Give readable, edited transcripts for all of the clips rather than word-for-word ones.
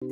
Guys,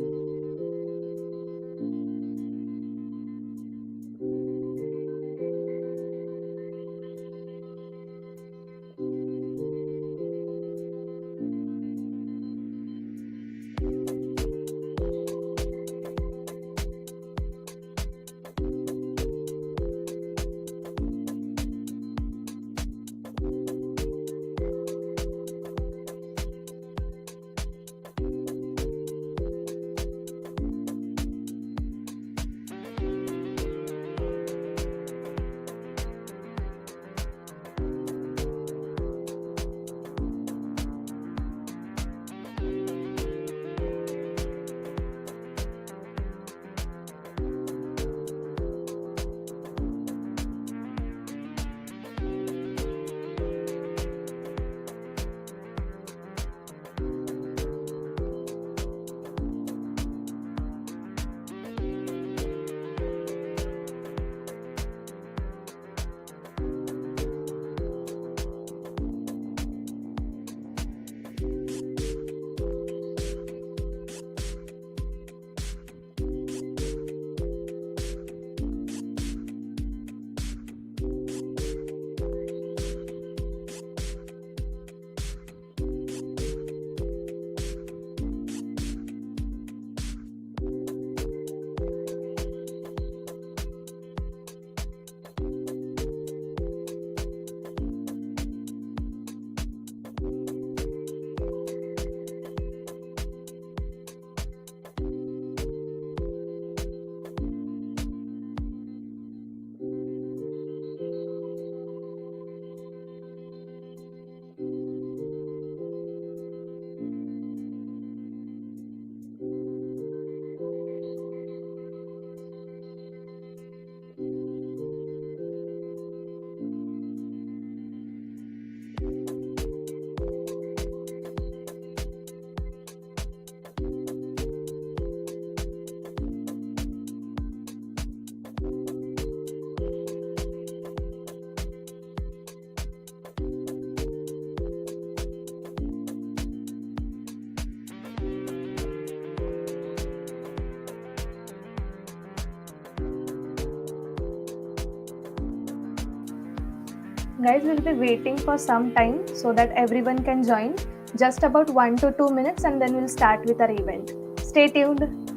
we'll be waiting for some time so that everyone can join. Just about 1 to 2 minutes and then we'll start with our event. Stay tuned.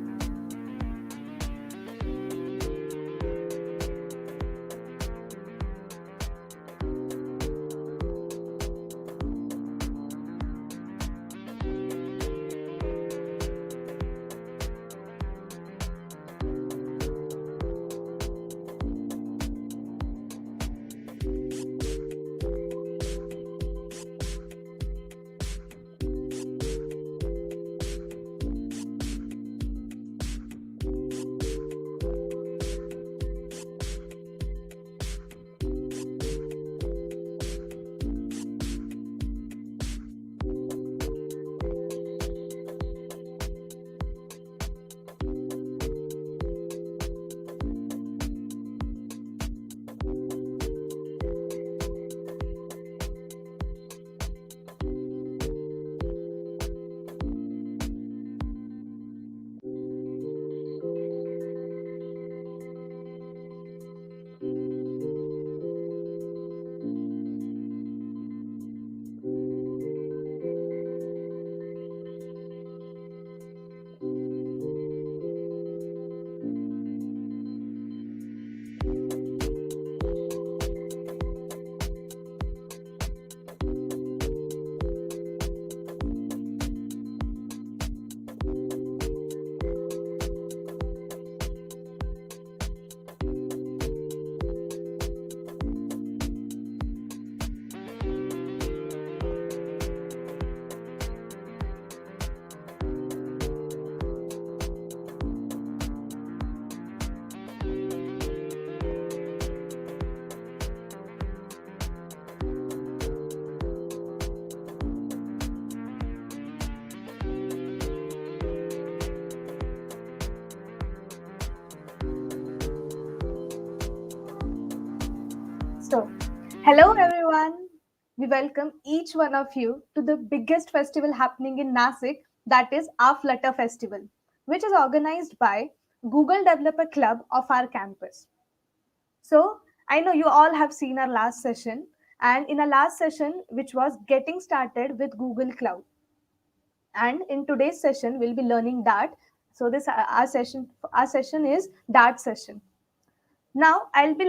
So, hello everyone. We welcome each one of you to the biggest festival happening in Nasik, that is our Flutter Festival. which is organized by Google Developer Club of our campus. So I know you all have seen our last session, and in our last session, which was getting started with Google Cloud, and in today's session, we'll be learning Dart. So this our session is Dart session. Now I'll be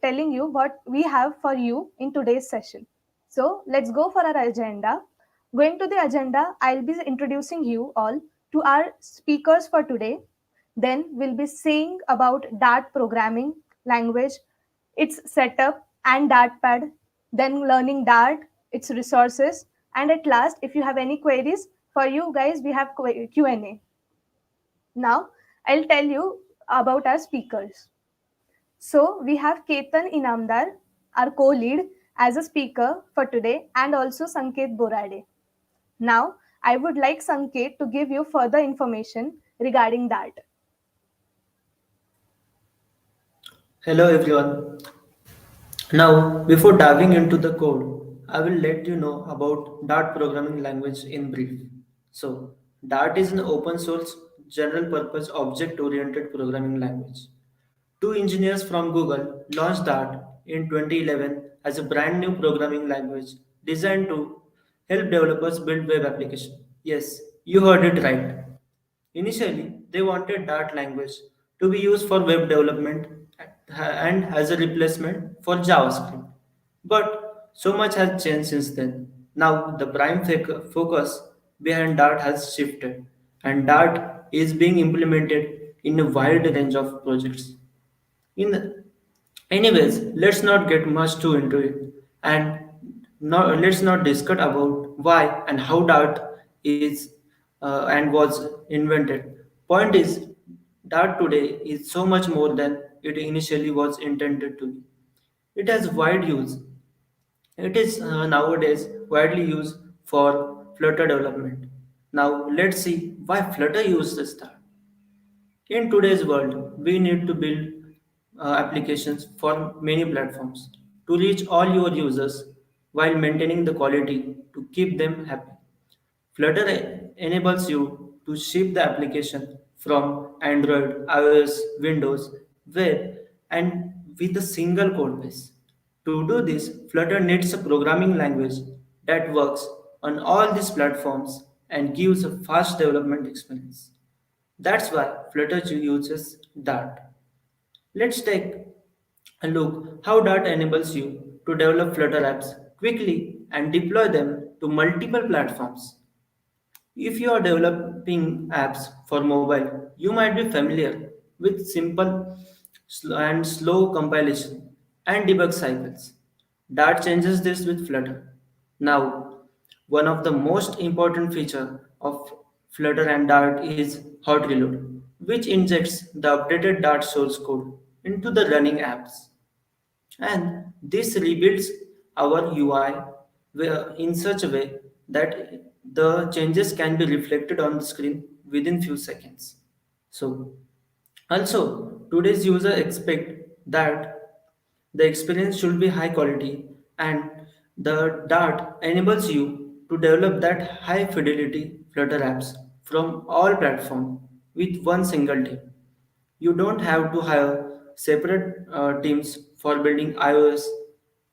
telling you what we have for you in today's session. So let's go for our agenda. Going to the agenda, I'll be introducing you all to our speakers for today. Then we'll be saying about Dart programming language, its setup and DartPad, then learning Dart, its resources, and at last, if you have any queries for you guys, we have Q&A. Now, I'll tell you about our speakers. So we have Ketan Inamdar, our co-lead, as a speaker for today, and also Sanket Borade. Now, I would like Sanket to give you further information regarding that. Hello everyone. Now, before diving into the code, I will let you know about Dart programming language in brief. So, Dart is an open source, general purpose object oriented programming language. Two engineers from Google launched Dart in 2011 as a brand new programming language designed to help developers build web applications. Yes, you heard it right. Initially, they wanted Dart language to be used for web development and as a replacement for JavaScript. But so much has changed since then. Now, the prime focus behind Dart has shifted, and Dart is being implemented in a wide range of projects. In anyways, let's not get much too into it, and let's not discuss about why and how Dart is and was invented. Point is, Dart today is so much more than it initially was intended to be. It has wide use. It is nowadays widely used for Flutter development. Now let's see why Flutter uses Dart. In today's world, we need to build applications for many platforms to reach all your users while maintaining the quality to keep them happy. Flutter enables you to ship the application from Android, iOS, Windows, web, and with a single code base. To do this, Flutter needs a programming language that works on all these platforms and gives a fast development experience. That's why Flutter uses Dart. Let's take a look how Dart enables you to develop Flutter apps quickly and deploy them to multiple platforms. If you are developing apps for mobile, you might be familiar with simple and slow compilation and debug cycles. Dart changes this with Flutter. Now, one of the most important feature of Flutter and Dart is hot reload, which injects the updated Dart source code into the running apps. And this rebuilds our UI in such a way that the changes can be reflected on the screen within few seconds. So also today's user expect that the experience should be high quality, and the Dart enables you to develop that high fidelity Flutter apps from all platforms with one single team. You don't have to hire separate teams for building iOS,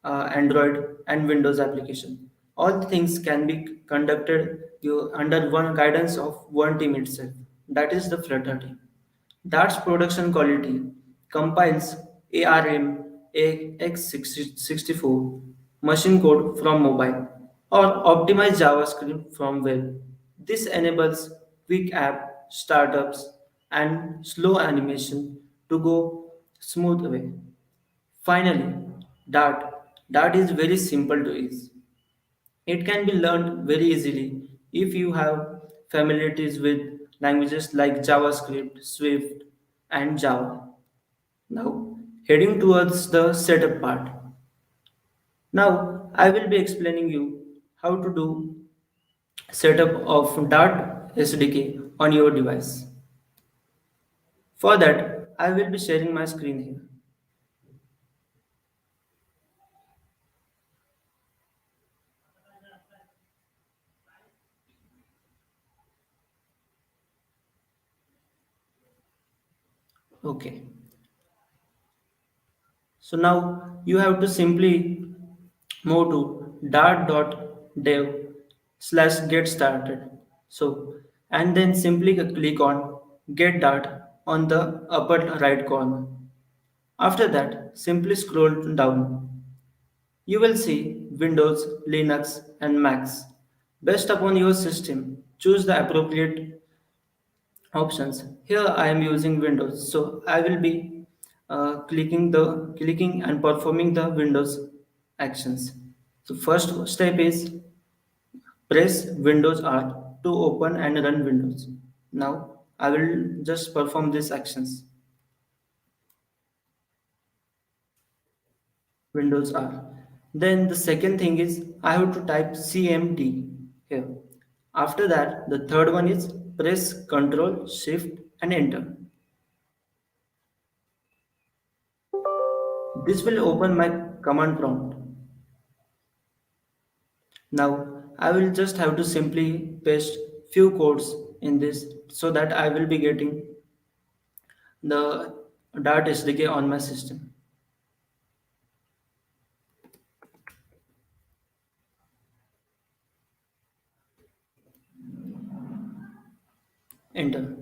Android, and Windows application. All the things can be conducted under one guidance of one team itself. That is the Flutter team. That's production quality compiles ARM X64 machine code from mobile or optimize JavaScript from web. This enables quick app startups and slow animation to go smooth away. Finally, Dart. Dart is very simple to use. It can be learned very easily if you have familiarities with languages like JavaScript, Swift, and Java. Now, heading towards the setup part. Now, I will be explaining you how to do setup of Dart SDK on your device. For that, I will be sharing my screen here. Okay. So now you have to simply move to dart.dev slash get started. So, and then simply click on get dart on the upper right corner. After that, simply scroll down. You will see Windows, Linux, and Macs. Based upon your system, choose the appropriate options. Here I am using Windows, so I will be clicking and performing the Windows actions. So first step is press Windows R to open and run Windows. Now I will just perform these actions. Windows R. Then the second thing is I have to type CMD here. After that, the third one is press Ctrl Shift and Enter. This will open my command prompt. Now I will just have to simply paste few codes in this so that I will be getting the Dart SDK on my system. Enter.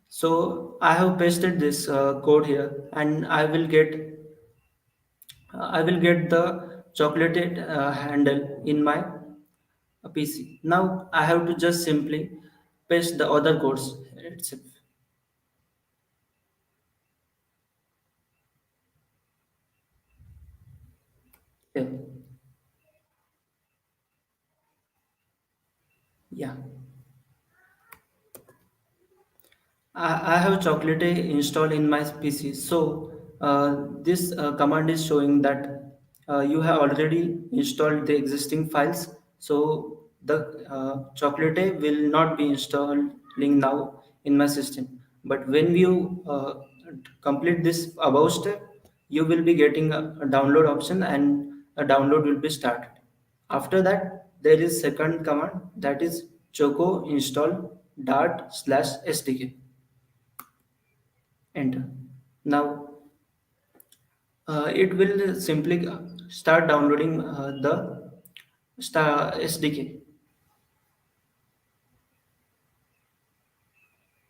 So I have pasted this code here and I will get the chocolated handle in my PC. Now I have to just simply paste the other codes itself here. Yeah. I have chocolate installed in my PC. So this command is showing that you have already installed the existing files. So the chocolate will not be installing now in my system. But when you complete this above step, you will be getting a download option and a download will be started. After that, there is second command that is choco install dart slash sdk. Enter. Now it will simply start downloading the star SDK.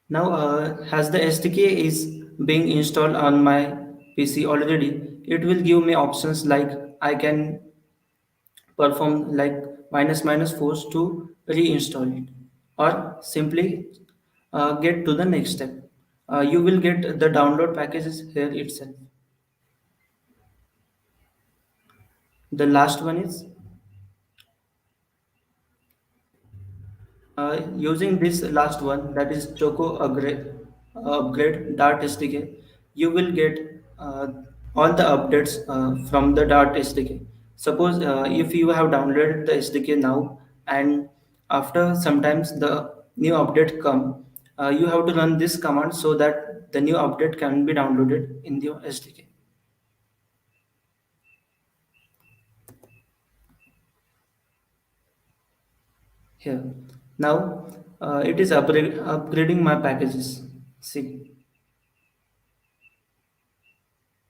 Now as the SDK is being installed on my PC already, it will give me options like I can perform like minus force to reinstall it or simply get to the next step. You will get the download packages here itself. The last one is using this last one, that is Choco upgrade Dart SDK, you will get all the updates from the Dart SDK. Suppose if you have downloaded the SDK now and after sometimes the new update come, you have to run this command so that the new update can be downloaded in your SDK. Here. Now it is upgrading my packages. See.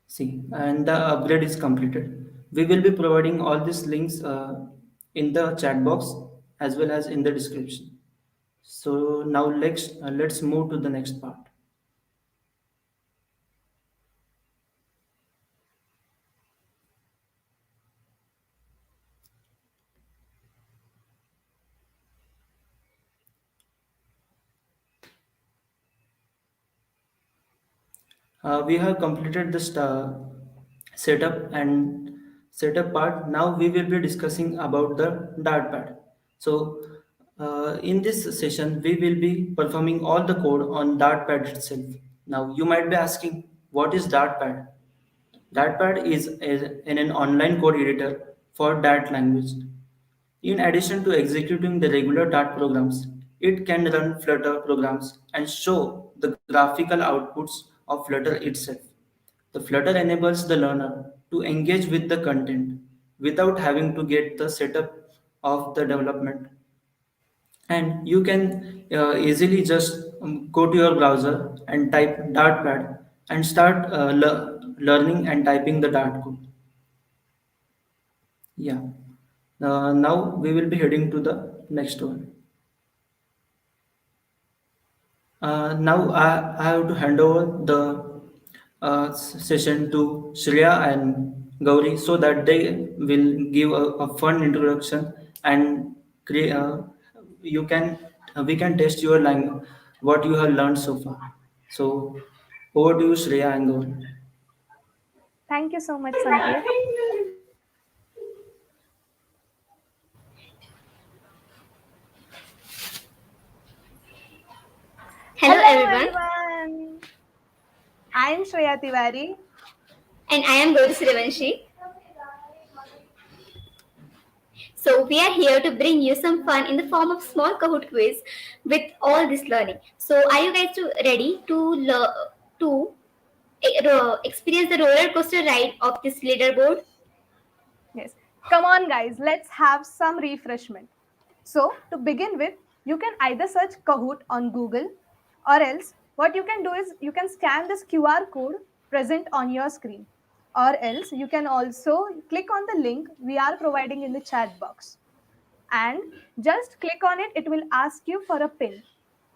See, and the upgrade is completed. We will be providing all these links in the chat box as well as in the description. So now let's move to the next part. We have completed the setup and setup part. Now we will be discussing about the DartPad. So in this session, we will be performing all the code on DartPad itself. Now you might be asking, what is DartPad? DartPad is an online code editor for Dart language. In addition to executing the regular Dart programs, it can run Flutter programs and show the graphical outputs of Flutter itself. The Flutter enables the learner to engage with the content without having to get the setup of the development. And you can easily just go to your browser and type DartPad and start learning and typing the Dart code. Yeah. Now we will be heading to the next one. Now I have to hand over the session to Shreya and Gauri so that they will give a fun introduction and create. You can we can test your language, what you have learned so far. So over to you, Shreya and Gauri. Thank you so much, Sanket. Hello Hello, everyone, everyone. I'm Shreya Tiwari. and I am Gauri Srivanshi. So we are here to bring you some fun in the form of small Kahoot quiz with all this learning. So are you guys ready to experience the roller coaster ride of this leaderboard? Yes. Come on, guys. Let's have some refreshment. So, to begin with, you can either search Kahoot on Google, or else what you can do is you can scan this QR code present on your screen. Or else you can also click on the link we are providing in the chat box. And just click on it, it will ask you for a pin.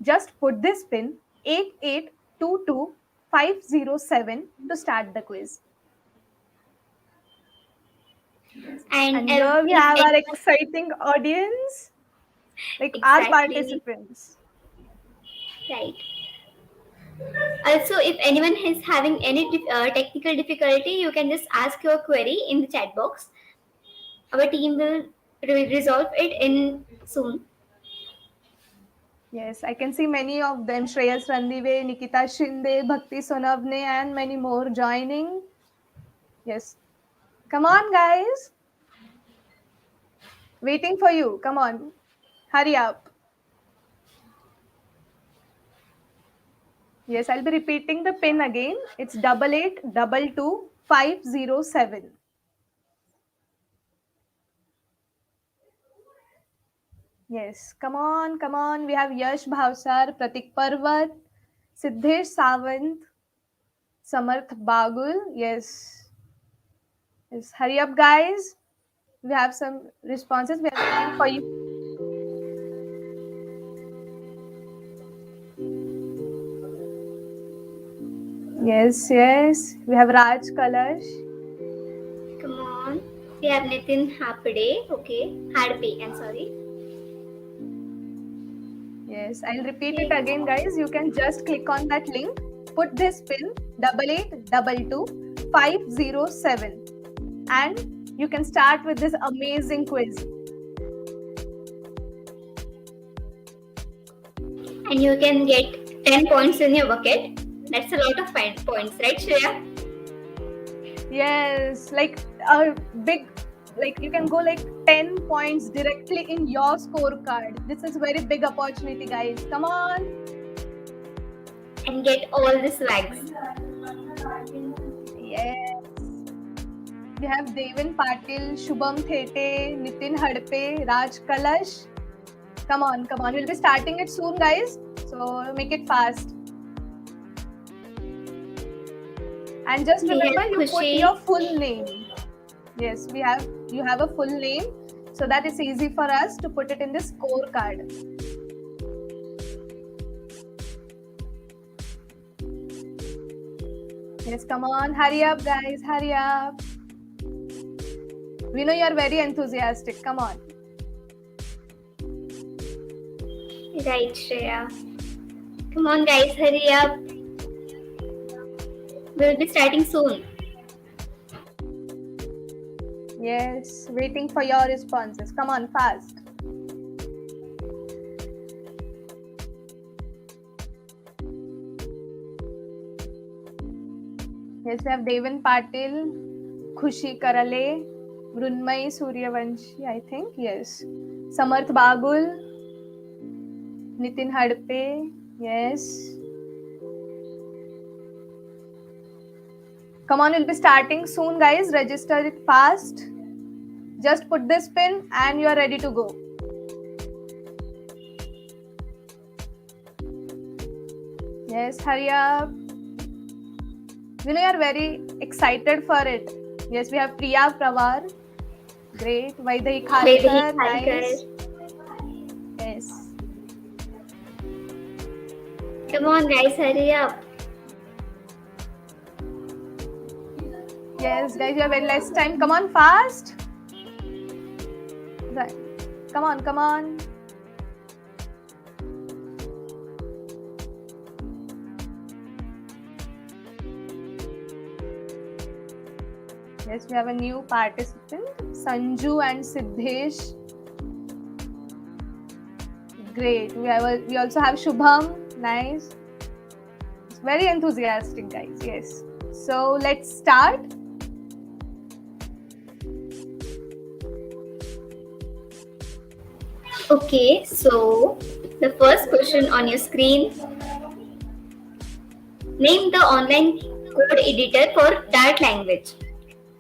Just put this pin 8822507 to start the quiz. Yes. And And here we if have our anyone, exciting audience, like our exactly participants. right. Also, if anyone is having any technical difficulty, you can just ask your query in the chat box. Our team will resolve it in soon. Yes, I can see many of them: Shreyas Randive, Nikita Shinde, Bhakti Sonavne, and many more joining. Yes, come on, guys. Waiting for you. Come on, hurry up. Yes, I'll be repeating the pin again. It's 88222507. Yes, come on, come on. We have Yash Bhavsar, Pratik Parvat, Siddhesh Sawant, Samarth Bagul. Yes, yes. Hurry up, guys. We have some responses. We are waiting for you. Yes, yes. We have Raj Kalash. Come on. We have Nitin Hapade. Okay. Hadpe, I'm sorry. Yes, I'll repeat it Okay. again, guys. You can just click on that link. Put this pin 88222507, and you can start with this amazing quiz. And you can get 10 points in your bucket. That's a lot of points, right, Shreya? Yes, like a big, like you can go like 10 points directly in your scorecard. This is very big opportunity, guys. Come on. And get all the swags. Yes. We have Devin Patil, Shubham Thete, Nitin Hadpe, Raj Kalash. Come on, come on. We'll be starting it soon, guys. So make it fast. And just We remember, have you put Khushi. your full name. Yes, you have a full name, so that it's easy for us to put it in the scorecard. Yes, come on, hurry up, guys, hurry up. We know you are very enthusiastic. Come on. Right, Shreya. Come on, guys, hurry up. We'll be starting soon. Yes, waiting for your responses. Come on, fast. Yes, we have Devin Patil, Khushi Karale, Brunmai Suryavanshi, I think. Yes. Samarth Bagul, Nitin Hadpe. Yes. Come on, we'll be starting soon, guys. Register it fast. Just put this pin and you are ready to go. Yes, hurry up. You know, you're very excited for it. Yes, we have Priya Prawar. Great. Vaidehi Vaidehi Khalkar. Khalkar. Nice. Yes. Come on, guys, hurry up. Yes, guys, you have very less time. Come on, fast. Right. Come on, come on. Yes, we have a new participant, Sanju and Siddhesh. Great. We also have Shubham. Nice. It's very enthusiastic, guys. Yes. So let's start. Okay, so the first question on your screen. Name the online code editor for Dart language.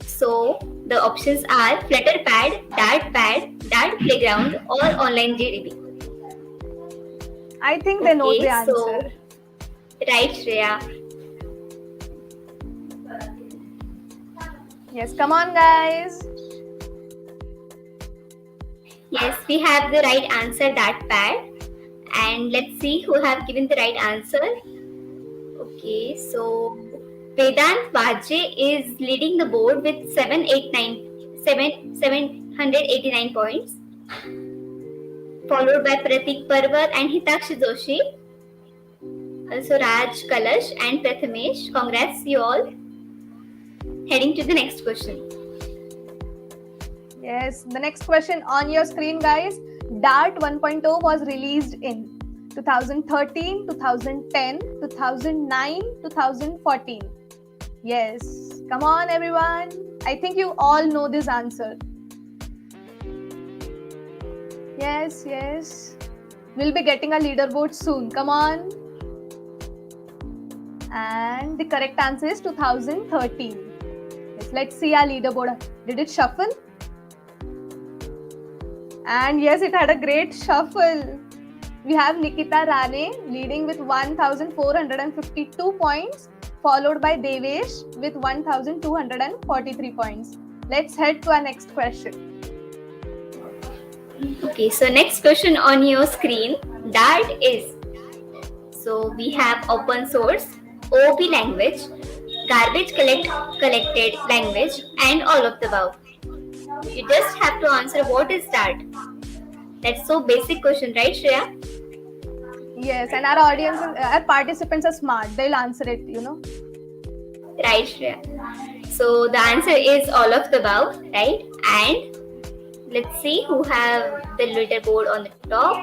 So the options are FlutterPad, DartPad, Dart Playground, or Online JDB. I think they know the answer. So right, Shreya. Yes, come on, guys. Yes, we have the right answer, DartPad. And let's see who have given the right answer. Okay, so Vedant Vajje is leading the board with 789 points, followed by Pratik Parwar and Hitakshi Joshi. Also Raj Kalash and Prathamesh. Congrats, you all. Heading to the next question. Yes, the next question on your screen, guys. Dart 1.0 was released in 2013, 2010, 2009, 2014. Yes, come on, everyone. I think you all know this answer. Yes, yes. We'll be getting a leaderboard soon. Come on. And the correct answer is 2013. Yes, let's see our leaderboard. Did it shuffle? And yes, it had a great shuffle. We have Nikita Rane leading with 1,452 points, followed by Devesh with 1,243 points. Let's head to our next question. Okay, so next question on your screen, Dart is. So we have open source, OOP language, garbage collected language, and all of the above. You just have to answer what is Dart. That's so basic question, right, Shreya? Yes, and our audience, our participants are smart. They'll answer it, Right, Shreya. So the answer is all of the above, right? And let's see who have the leaderboard on the top.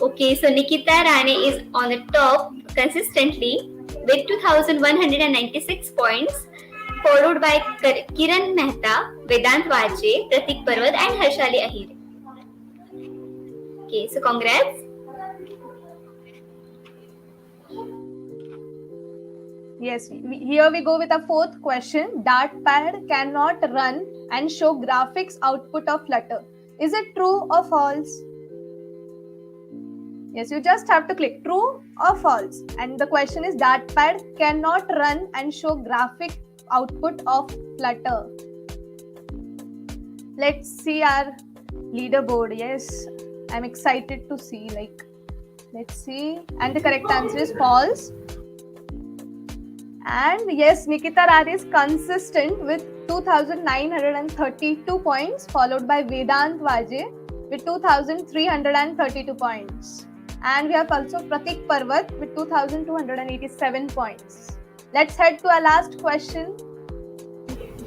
Okay, so Nikita Rane is on the top consistently with 2,196 points, followed by Kiran Mehta, Vedant Vajje, Pratik Parwar, and Harshali Ahir. Okay, so congrats. Yes, here we go with a fourth question. DartPad cannot run and show graphics output of Flutter. Is it true or false? Yes, you just have to click true or false. And the question is DartPad cannot run and show graphic output of Flutter. Let's see our leaderboard. Yes, I'm excited to see. Let's see. And the correct answer is false. And yes, Nikita Rane is consistent with 2,932 points, followed by Vedant Vajje with 2,332 points. And we have also Pratik Parwar with 2,287 points. Let's head to our last question.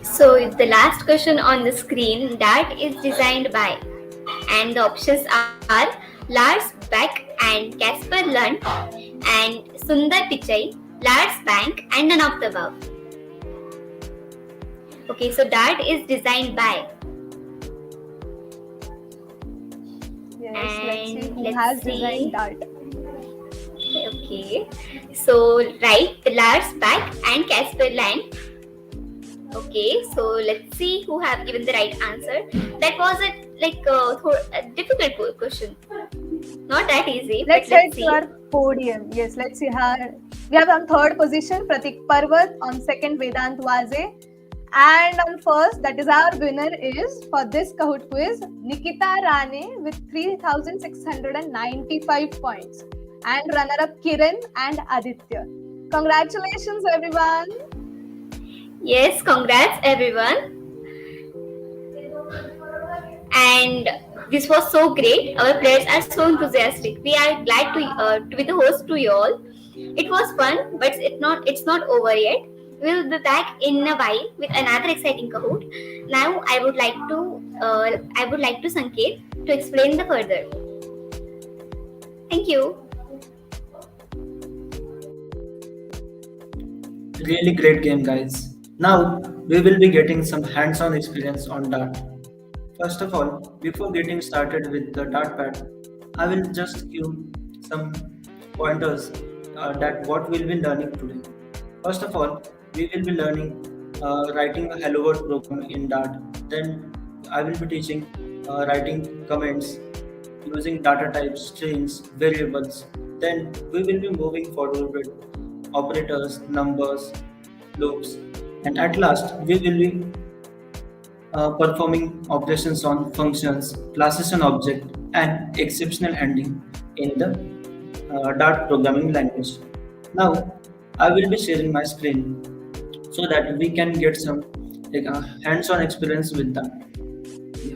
So the last question on the screen, that is designed by, and the options are Lars Beck and Casper Lund and Sundar Pichai, Lars Bank, and none of the above. Okay, so Dart is designed by. Yes, And let's see who let's has see. designed Dart. Okay, so right, Lars Beck and Casper Lund. Okay, so let's see who have given the right answer. That was a difficult question. Not that easy. Let's but head let's to see. our Podium. Yes, let's see how we have on third position Pratik Parvat, on second Vedant Waze, and on first, that is our winner is for this Kahoot quiz, Nikita Rane with 3,695 points, and runner-up Kiran and Aditya. Congratulations, everyone. Yes, congrats everyone. And this was so great. Our players are so enthusiastic. We are glad to be the host to you all. It was fun, but it's not over yet. We'll be back in a while with another exciting Kahoot. Now I would like to Sanket to explain the further. Thank you. Really great game, guys. Now we will be getting some hands-on experience on Dart. First of all, before getting started with the DartPad, I will just give some pointers that what we'll be learning today. First of all, we will be learning writing a Hello World program in Dart. Then I will be teaching writing comments using data types, strings, variables. Then we will be moving forward with operators, numbers, loops, and at last we will be performing operations on functions, classes and object, and exceptional handling in the Dart programming language. Now, I will be sharing my screen so that we can get some hands-on experience with that. Yeah,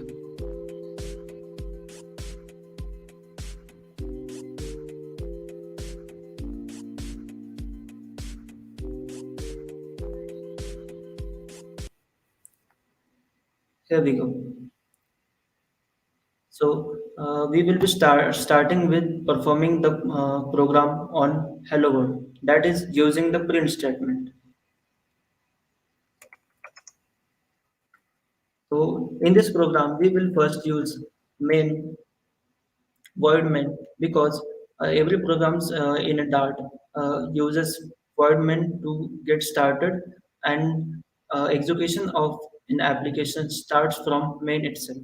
here we go. So we will be starting with performing the program on Hello World. That is using the print statement. So in this program, we will first use main void main because every programs in a Dart uses void main to get started, and execution of an application starts from main itself.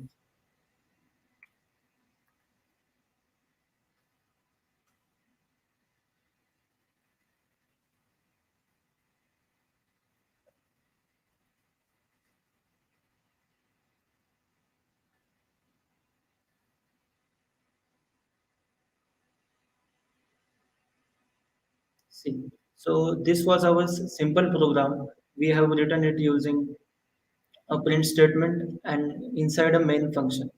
See, so this was our simple program. We have written it using a print statement and inside a main function.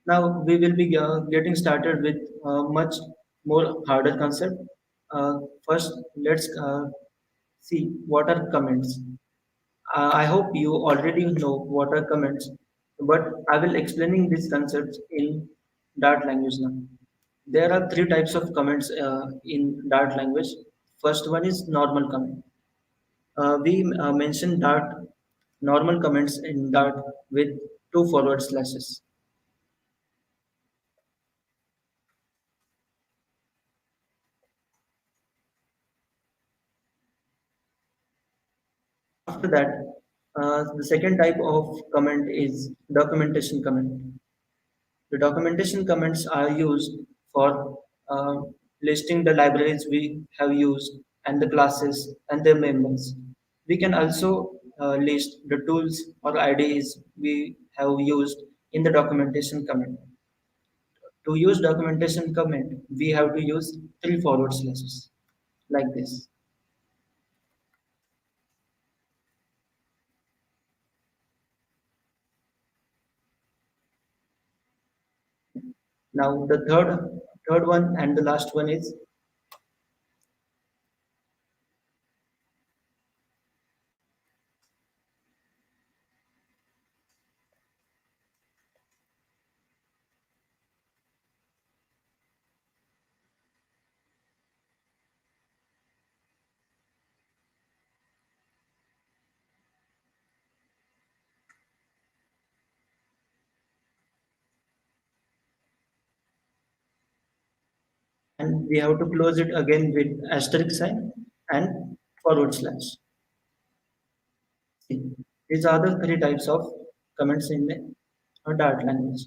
Now we will be getting started with much more harder concept. First, let's see what are comments. I hope you already know what are comments, but I will explaining these concepts in Dart language now. There are three types of comments in Dart language. First one is normal comment. We mentioned Dart normal comments in Dart with two forward slashes. After that, the second type of comment is documentation comment. The documentation comments are used for listing the libraries we have used and the classes and their members. We can also list the tools or IDEs we have used in the documentation comment. To use documentation comment, we have to use three forward slashes like this. Now the third one and the last one is, and we have to close it again with asterisk sign and forward slash. See, these are the three types of comments in the Dart language.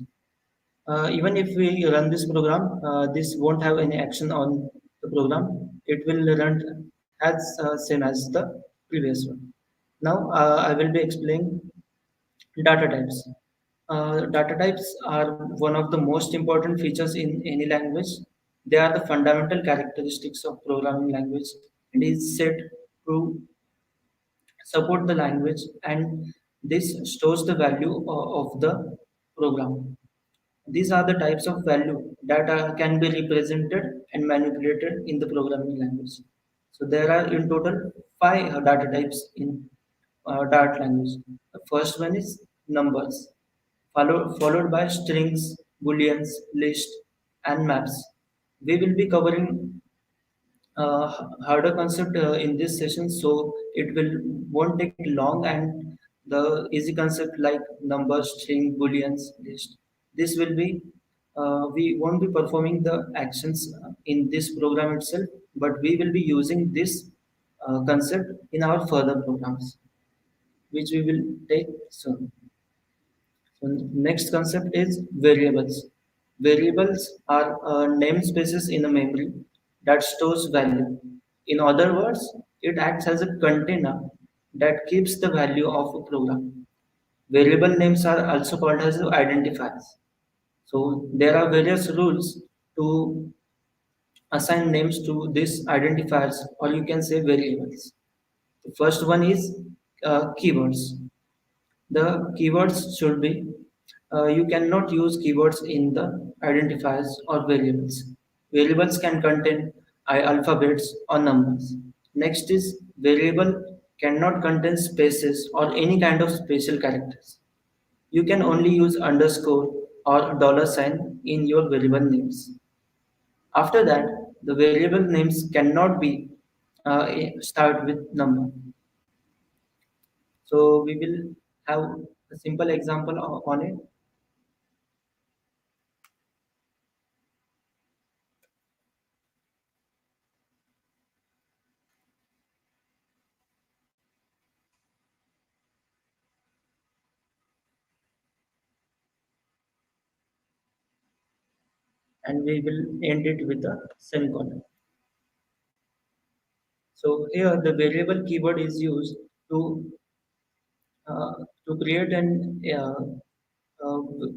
Even if we run this program, this won't have any action on the program. It will run as same as the previous one. Now I will be explaining data types. Data types are one of the most important features in any language. They are the fundamental characteristics of programming language and is set to support the language, and this stores the value of the program. These are the types of value that can be represented and manipulated in the programming language. So there are in total five data types in Dart language. The first one is numbers, followed by strings, booleans, list, and maps. We will be covering harder concept in this session, so it will won't take long, and the easy concept like numbers, string, booleans, list. This will be we won't be performing the actions in this program itself, but we will be using this concept in our further programs, which we will take soon. So next concept is variables. Variables are namespaces in a memory that stores value. In other words, it acts as a container that keeps the value of a program. Variable names are also called as identifiers. So there are various rules to assign names to these identifiers, or you can say variables. The first one is keywords. The keywords should be, you cannot use keywords in the identifiers or variables. Variables can contain alphabets or numbers. Next is variable cannot contain spaces or any kind of special characters. You can only use underscore or dollar sign in your variable names. After that, the variable names cannot be start with number. So we will have a simple example on it. And we will end it with a semicolon. So here the variable keyword is used to create an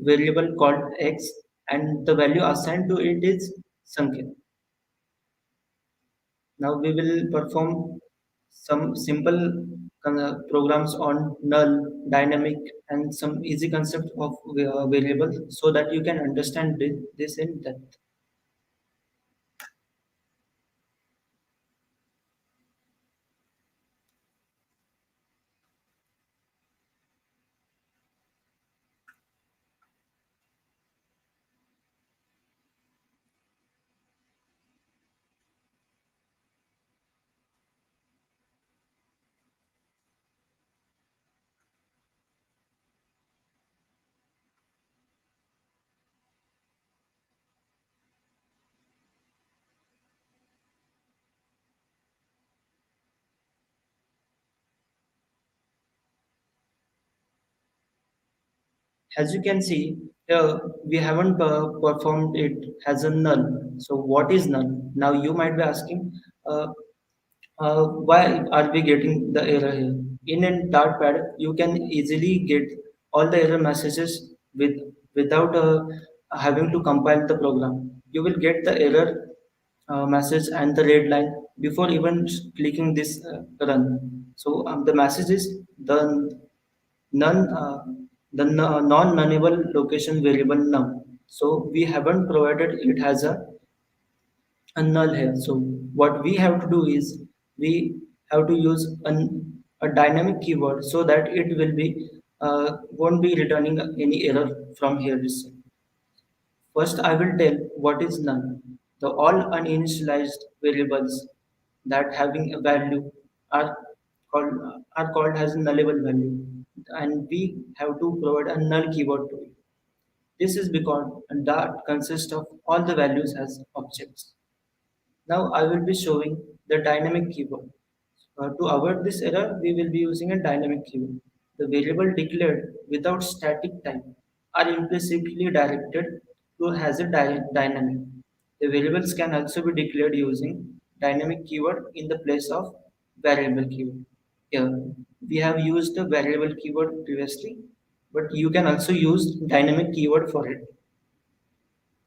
variable called x, and the value assigned to it is Sankhya. Now we will perform some simple programs on null, dynamic, and some easy concept of variable so that you can understand this in depth. As you can see, here we haven't performed it as a null. So what is null? Now you might be asking, uh, why are we getting the error here? In a DartPad, you can easily get all the error messages without having to compile the program. You will get the error message and the red line before even clicking this run. So the message is the none non-nullable location variable num. So we haven't provided it as a null here. So what we have to do is we have to use a dynamic keyword so that it will be won't be returning any error from here itself. First, I will tell what is null. The all uninitialized variables that having a value are called are called as nullable value, and we have to provide a null keyword to it. This is because Dart consists of all the values as objects. Now I will be showing the dynamic keyword. To avoid this error, we will be using a dynamic keyword. The variable declared without static type are implicitly directed to has a dynamic. The variables can also be declared using dynamic keyword in the place of variable keyword. Here we have used the variable keyword previously, but you can also use dynamic keyword for it.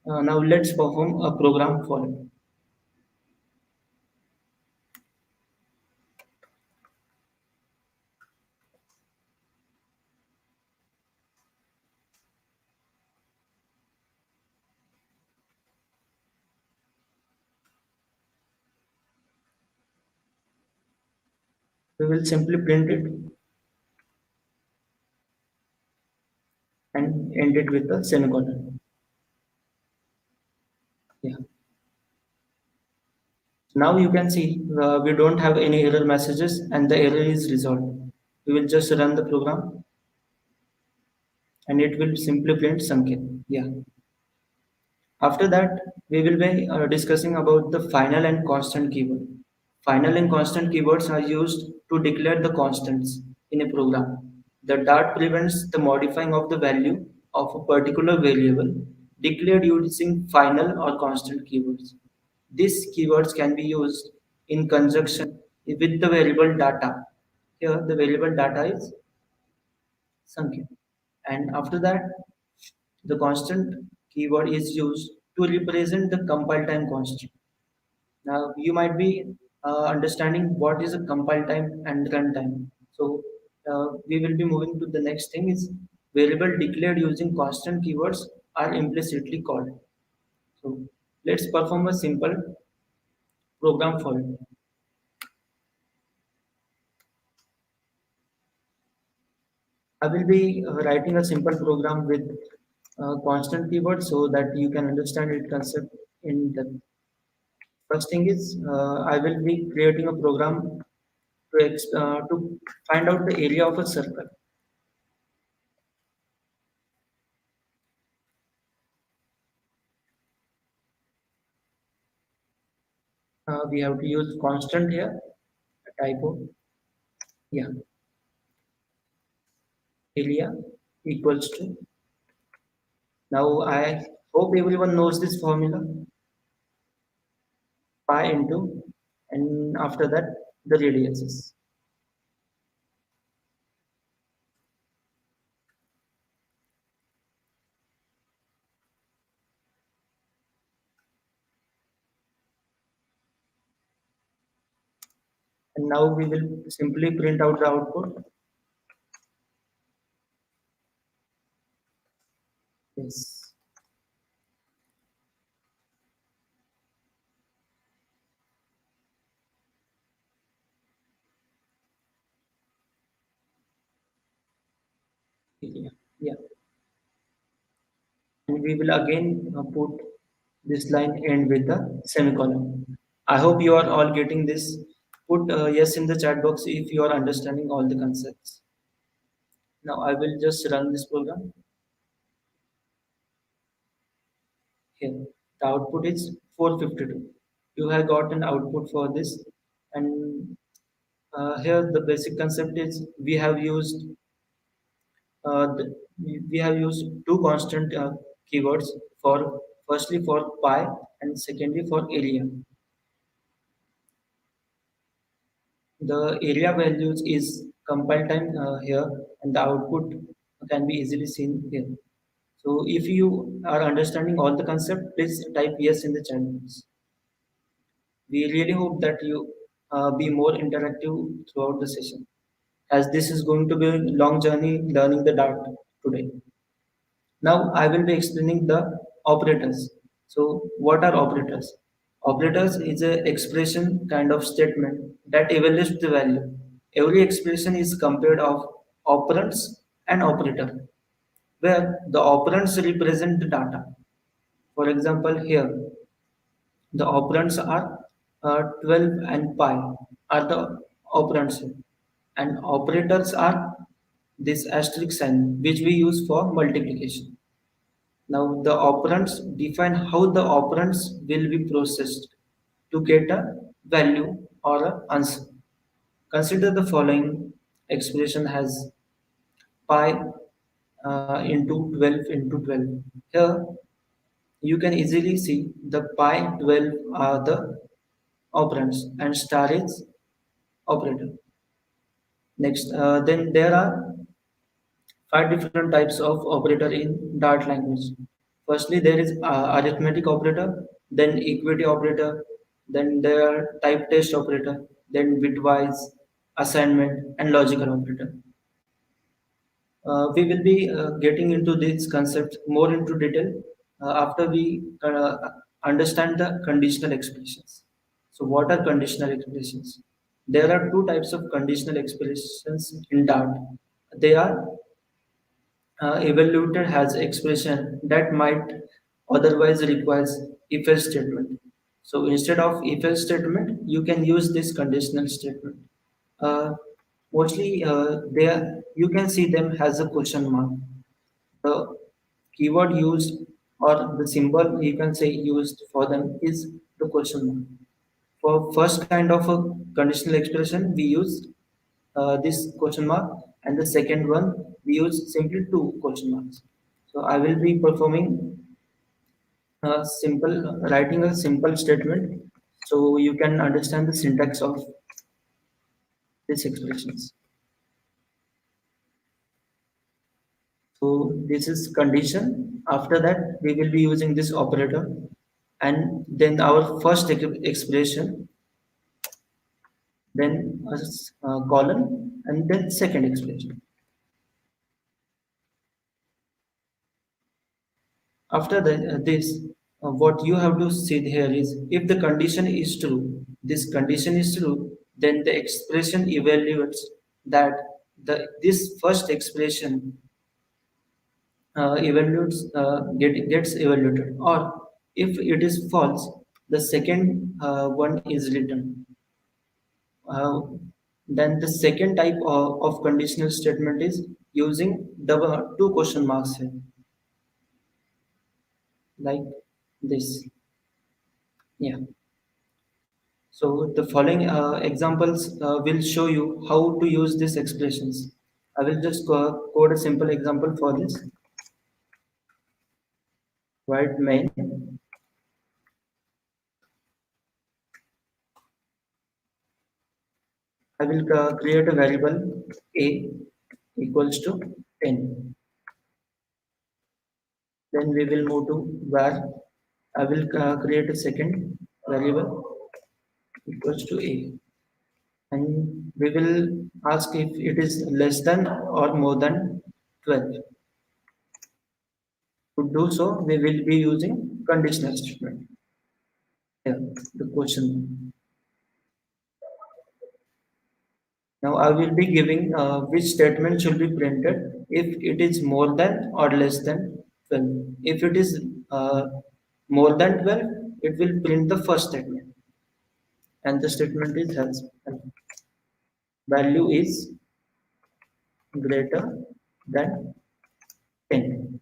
Now let's perform a program for it. We will simply print it and end it with a semicolon. Yeah. Now you can see we don't have any error messages and the error is resolved. We will just run the program and it will simply print Sanket. Yeah. After that, we will be discussing about the final and constant keyword. Final and constant keywords are used to declare the constants in a program. The Dart prevents the modifying of the value of a particular variable declared using final or constant keywords. These keywords can be used in conjunction with the variable data. Here, the variable data is Sankhya. And after that, the constant keyword is used to represent the compile time constant. Now, you might be understanding what is a compile time and runtime. So, we will be moving to the next thing is variable declared using constant keywords are implicitly called. So, let's perform a simple program for it. I will be writing a simple program with constant keywords so that you can understand its concept in depth. First thing is, I will be creating a program to find out the area of a circle. We have to use constant here, a typo. Yeah, area equals to. Now I hope everyone knows this formula. Pi into, and after that the radiuses. And now we will simply print out the output. Yes. Area. Yeah. And we will again put this line end with the semicolon. I hope you are all getting this. Put yes in the chat box if you are understanding all the concepts. Now I will just run this program. Here, the output is 452. You have got an output for this, and here the basic concept is we have used two constant keywords for firstly for pi and secondly for area. The area values is compile time here, and the output can be easily seen here. So if you are understanding all the concept, please type yes in the chat box. We really hope that you be more interactive throughout the session, as this is going to be a long journey learning the Dart today. Now I will be explaining the operators. So what are operators? Operators is a expression kind of statement that evaluates the value. Every expression is compared of operands and operator, where the operands represent the data. For example, here the operands are 12 and pi are the operands, and operators are this asterisk sign which we use for multiplication. Now the operands define how the operands will be processed to get a value or an answer. Consider the following expression has pi into 12 into 12. Here you can easily see the pi 12 are the operands and star is operator. Next, then there are five different types of operator in Dart language. Firstly, there is arithmetic operator, then equity operator, then there are type test operator, then bitwise, assignment, and logical operator. We will be getting into these concepts more into detail after we understand the conditional expressions. So, what are conditional expressions? There are two types of conditional expressions in Dart. They are evaluated has expression that might otherwise requires if-else statement. So instead of if-else statement, you can use this conditional statement. Uh, Mostly, you can see them as a question mark. The keyword used or the symbol you can say used for them is the question mark. For first kind of a conditional expression, we use this question mark, and the second one we use simply two question marks. So I will be performing a simple writing a simple statement so you can understand the syntax of these expressions. So this is condition. After that, we will be using this operator, and then our first expression, then a colon, and then second expression. After this, what you have to see here is if the condition is true, this condition is true, then the expression evaluates that this first expression gets evaluated, or if it is false, the second one is written. Uh, then the second type of conditional statement is using double two question marks here, like this. Yeah. So the following examples will show you how to use these expressions. I will just code a simple example for this. Void main. I will create a variable a equals to 10. Then we will move to var. I will create a second variable equals to a. And we will ask if it is less than or more than 12. To do so, we will be using conditional statement. Here, the question. Now I will be giving which statement should be printed if it is more than or less than 12. If it is more than 12, it will print the first statement. And the statement is as value is greater than 10.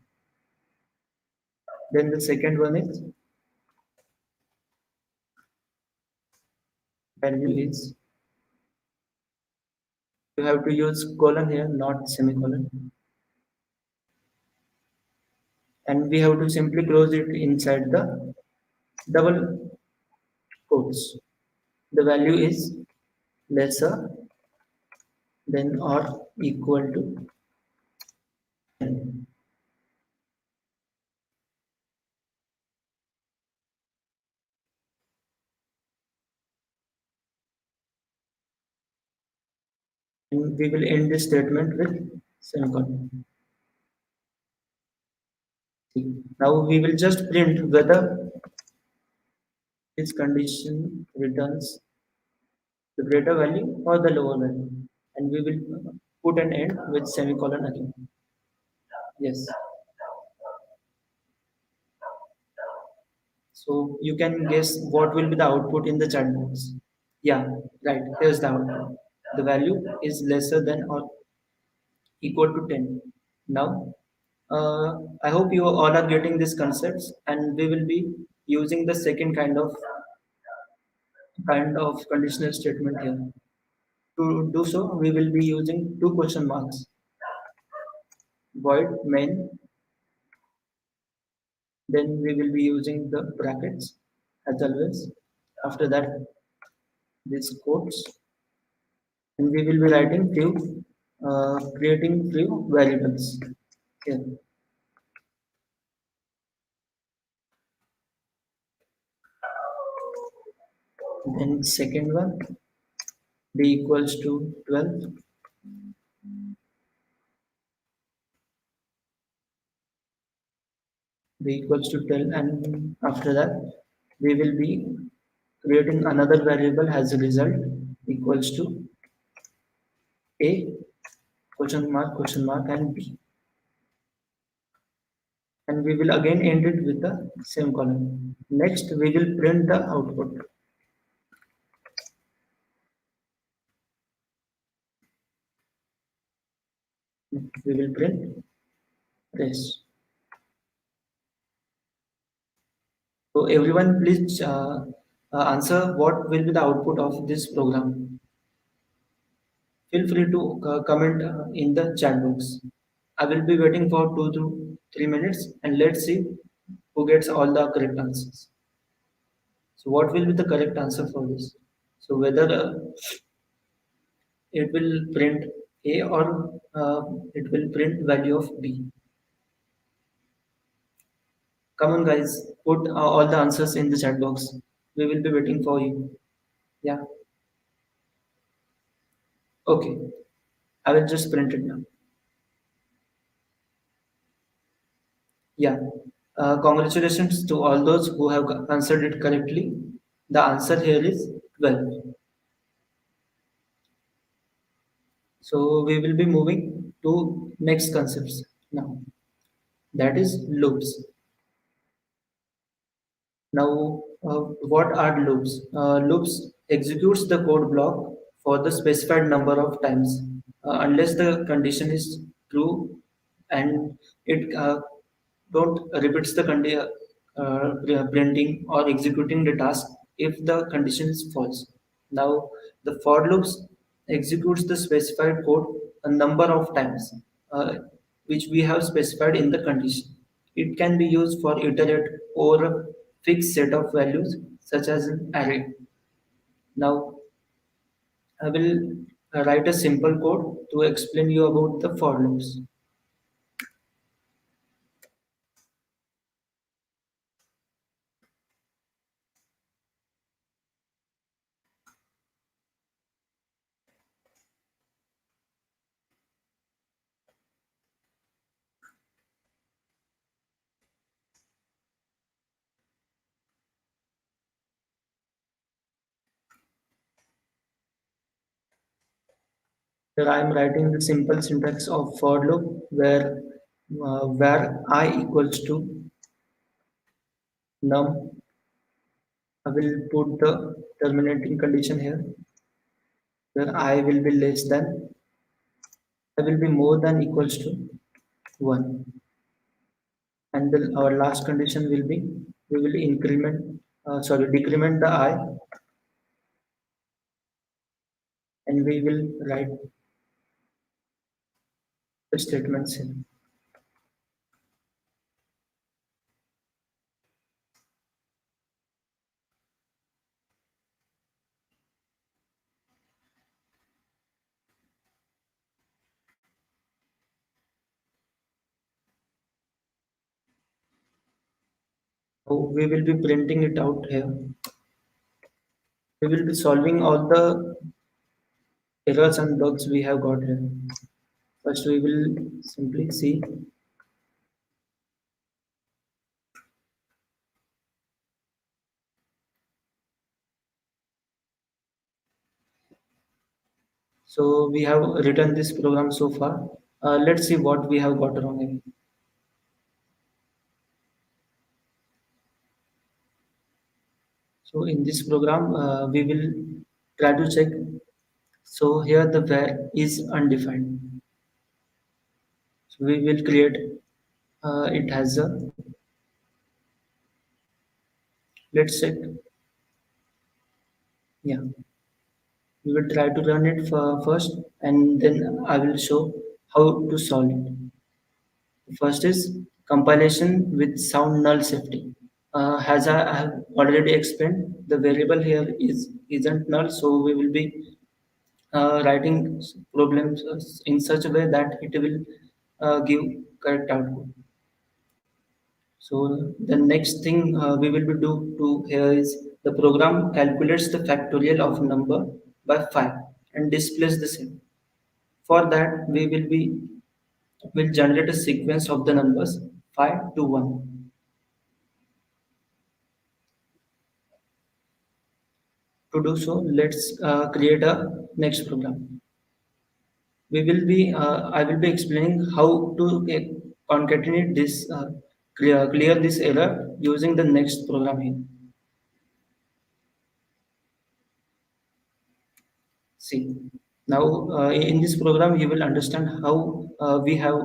Then the second one is value is, you have to use colon here, not semicolon. And we have to simply close it inside the double quotes. The value is lesser than or equal to 10. And we will end this statement with semicolon. Now we will just print whether this condition returns the greater value or the lower value. And we will put an end with semicolon again. Yes. So you can guess what will be the output in the chat box. Yeah, right. Here's the output. The value is lesser than or equal to 10. Now, I hope you all are getting these concepts, and we will be using the second kind of conditional statement here. To do so, we will be using two question marks. Void main Then we will be using the brackets as always. After that, these quotes, and we will be writing creating few variables here. Then second one, b equals to 12, b equals to 12, and after that, we will be creating another variable as a result equals to a question mark and b, and we will again end it with the same column. Next, we will print the output. We will print this. So everyone, please answer what will be the output of this program. Feel free to comment in the chat box. I will be waiting for 2 to 3 minutes, and let's see who gets all the correct answers. So what will be the correct answer for this? So whether it will print A or it will print value of B. Come on guys, put all the answers in the chat box. We will be waiting for you. Yeah. Okay. I will just print it now. Yeah. Congratulations to all those who have answered it correctly. The answer here is 12. So we will be moving to next concepts now. That is loops. Now, what are loops? Loops executes the code block for the specified number of times, unless the condition is true, and it don't repeats the printing or executing the task if the condition is false. Now, the for loops executes the specified code a number of times, which we have specified in the condition. It can be used for iterate over a fixed set of values, such as an array. Now, I will write a simple code to explain you about the for loops. Here I am writing the simple syntax of for loop where I equals to num. I will put the terminating condition here where I will be less than, I will be more than equals to 1, and our last condition will be we will decrement the I, and we will write the statements here. So we will be printing it out here. We will be solving all the errors and bugs we have got here. First, we will simply see. So we have written this program so far. Let's see what we have got wrong here. So in this program, we will try to check. So here the where is undefined. So we will create it has a, let's check. Yeah, we will try to run it first, and then I will show how to solve it. First is compilation with sound null safety. As I have already explained, the variable here isn't null, so we will be writing problems in such a way that it will give correct output. So the next thing we will be do to here is the program calculates the factorial of number by 5 and displays the same. For that we will generate a sequence of the numbers 5 to 1. To do so, let's create a next program. I will be explaining how to concatenate this, clear this error using the next program here. See, now in this program you will understand how we have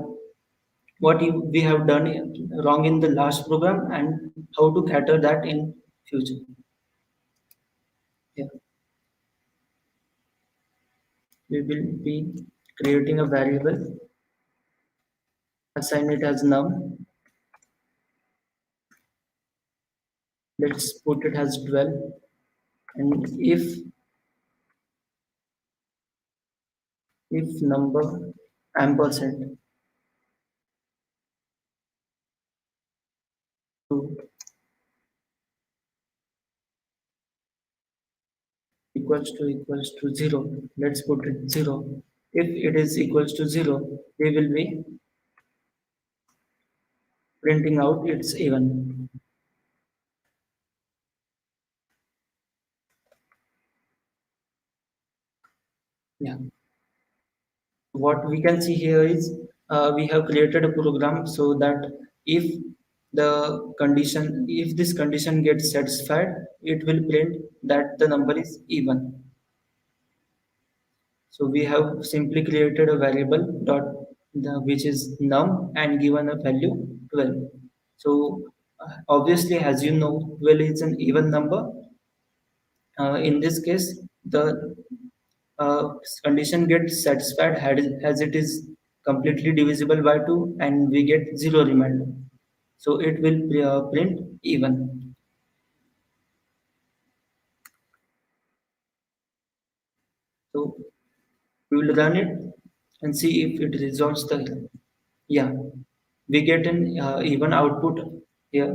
done wrong in the last program and how to cater that in future. Yeah, we will be creating a variable, assign it as num. Let's put it as 12, and if number ampersand to equals to 0, let's put it 0. If it is equals to 0, we will be printing out its even. Yeah, what we can see here is we have created a program so that if if this condition gets satisfied, it will print that the number is even. So we have simply created a variable which is num and given a value 12. So obviously, as you know, 12 is an even number. In this case, the uh, condition gets satisfied as it is completely divisible by 2 and we get 0 remainder. So it will print even. So we will run it and see if it resolves the error. Yeah, we get an even output here.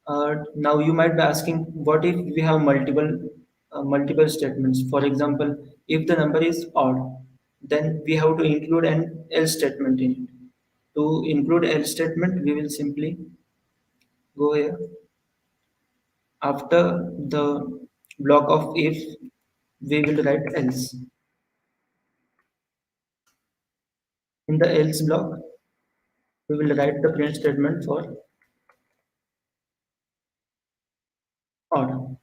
Now you might be asking, what if we have multiple statements? For example, if the number is odd, then we have to include an else statement in it. To include else statement, we will simply go here. After the block of if, we will write else. In the else block, we will write the print statement for odd.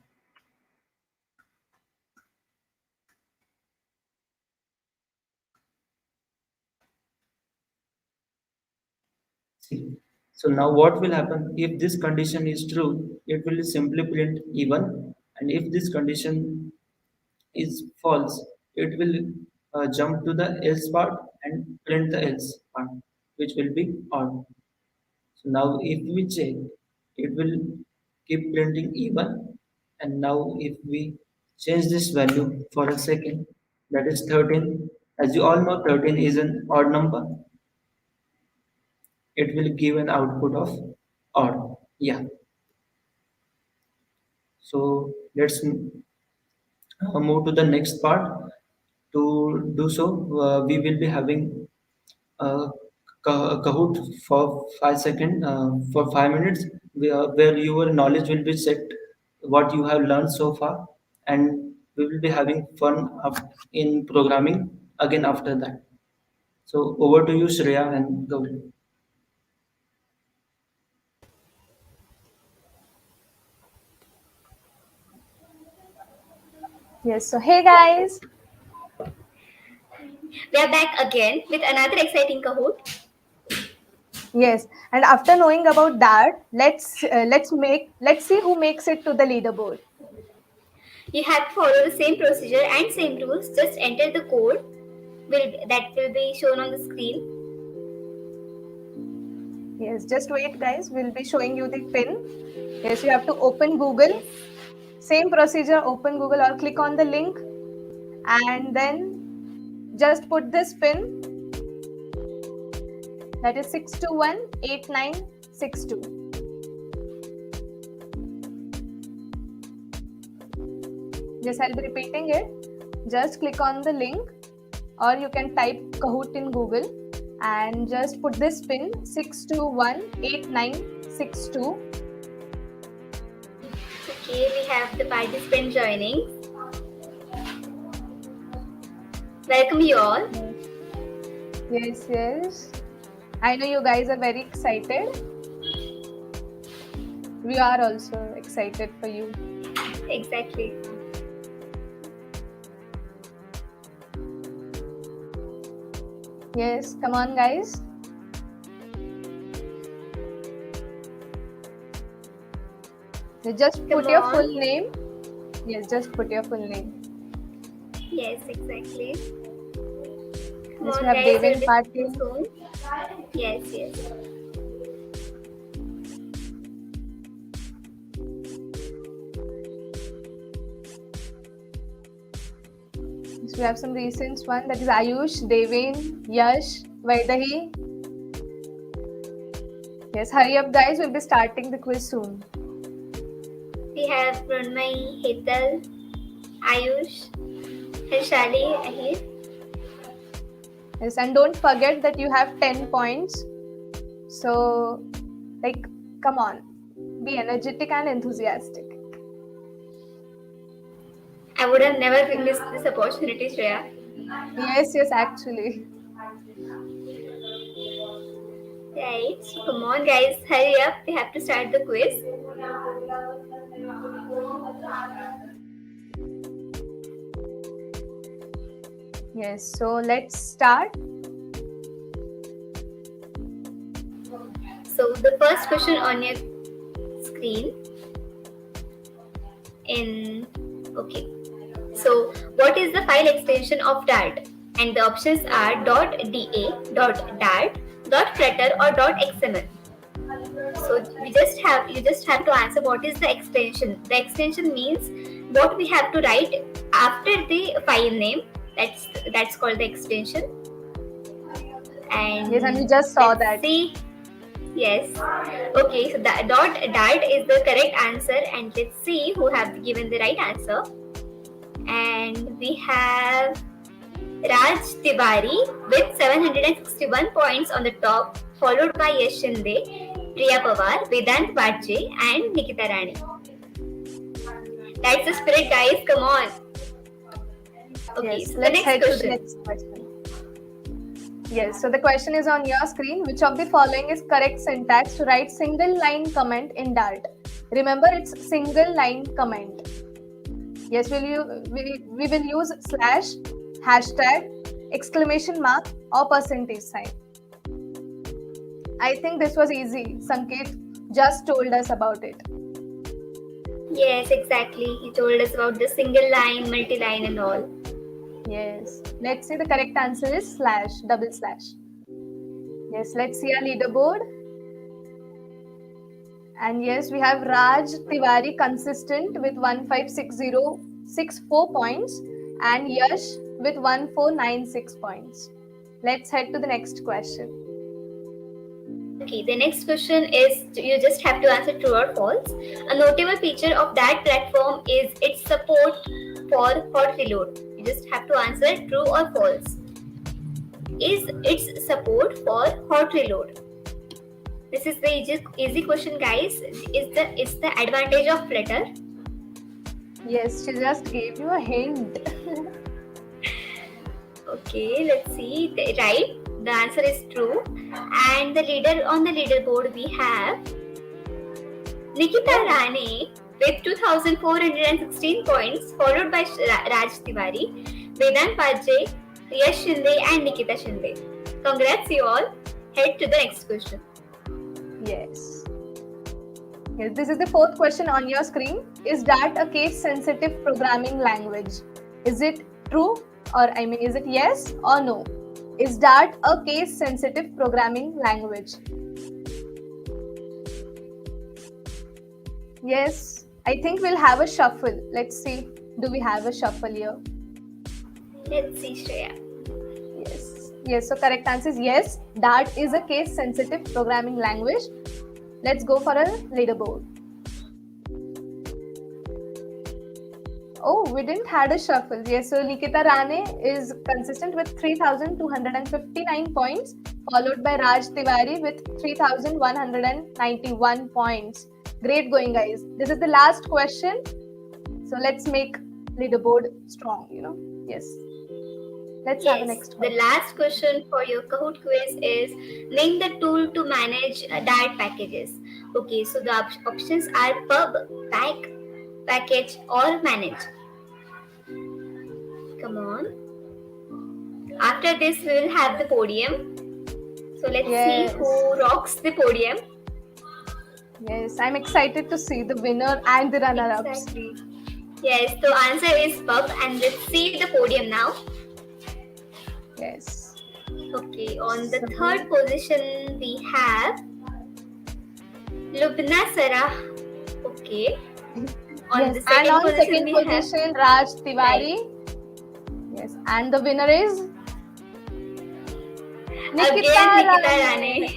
See. So now what will happen if this condition is true? It will simply print even, and if this condition is false, it will jump to the else part and print the else part, which will be odd. So now if we check, it will keep printing even, and now if we change this value for a second, that is 13. As you all know, 13 is an odd number. It will give an output of odd. Yeah. So let's move to the next part. To do so, we will be having a Kahoot for 5 seconds, for 5 minutes, where your knowledge will be checked, what you have learned so far, and we will be having fun in programming again after that. So over to you, Shreya and Gauri. Yes, so hey guys. We are back again with another exciting Kahoot. Yes, and after knowing about that, let's see who makes it to the leaderboard. You have to follow the same procedure and same rules. Just enter the code that will be shown on the screen. Yes, just wait, guys. We'll be showing you the pin. Yes, you have to open Google. Same procedure, open Google or click on the link and then just put this pin, that is 6218962. Yes, I'll be repeating it. Just click on the link or you can type Kahoot in Google and just put this pin 6218962. Okay, we have the participant joining. Welcome you all. Yes, yes. I know you guys are very excited. We are also excited for you. Exactly. Yes, come on, guys. Just put your full name. Yes, just put your full name. Yes, exactly. Come Yes, on, we have guys, Devin we'll be Patil. soon. Yes, yes. Yes, we have some recent one, that is Ayush, Devin, Yash, Vaidahi. Yes, hurry up, guys. We'll be starting the quiz soon. We have Runmai, Hetal, Ayush, Harshali, Ahir. Yes, and don't forget that you have 10 points. So, like, come on, be energetic and enthusiastic. I would have never missed this opportunity, Shreya. Yes, yes, actually. Right. So come on, guys, hurry up. We have to start the quiz. Yes, so let's start. So the first question on your screen in okay. So what is the file extension of Dart? And the options are .da, .dart, .flutter or .xml. So you just have to answer what is the extension. The extension means what we have to write after the file name. That's called the extension. And Yes, and we just saw let's that. See. Yes. Okay, so that .dart is the correct answer, and let's see who have given the right answer. And we have Raj Tiwari with 761 points on the top, followed by Yash Shinde, Priya Pawar, Vedant Bajje, and Nikita Rani. That's the spirit, guys. Come on. Okay, Yes, so let's the head next to the next question. Yes, so the question is on your screen. Which of the following is correct syntax to write single line comment in Dart? Remember, it's single line comment. Yes, we will use slash, hashtag, exclamation mark or percentage sign. I think this was easy. Sanket just told us about it. Yes, exactly. He told us about the single line, multi-line and all. Yes. Let's see, the correct answer is slash, double slash. Yes, let's see our leaderboard. And yes, we have Raj Tiwari consistent with 156064 points and Yash with 1496 points. Let's head to the next question. Okay, the next question is you just have to answer true or false. A notable feature of that platform is its support for hot reload. You just have to answer true or false. Is its support for hot reload? This is the easy question, guys. Is the advantage of Flutter? Yes, she just gave you a hint. Okay, let's see. Right, the answer is true. And the leader on the leaderboard we have Nikita Rane with 2,416 points, followed by Raj Tiwari, Vedant Bajje, Yash Shinde, and Nikita Shinde. Congrats, you all. Head to the next question. Yes. Yes, this is the fourth question on your screen. Is Dart a case-sensitive programming language? Is it true, or is it yes or no? Is Dart a case-sensitive programming language? Yes, I think we'll have a shuffle. Let's see. Do we have a shuffle here? Let's see, Shreya. Yes. Yes, so correct answer is yes. Dart is a case sensitive programming language. Let's go for a leaderboard. Oh, we didn't had a shuffle. Yes, so Nikita Rane is consistent with 3,259 points, followed by Raj Tiwari with 3,191 points. Great going, guys. This is the last question. So let's make leaderboard strong, Yes. Let's have a Yes, next the question. last question for your Kahoot quiz is name the tool to manage Dart packages. Okay, so the options are pub, pack, package, or manage. Come on. After this, we will have the podium. So let's see Yes. who rocks the podium. Yes, I'm excited to see the winner and the runner-ups. Exactly. Yes, the answer is pub, and let's see the podium now. Yes. Okay, on the So, third position we have Lubna Sarah. Okay. On yes, the and second on position second we have position, Raj right. Tiwari. Yes, and the winner is Nikita Again Nikita Rane. Rane.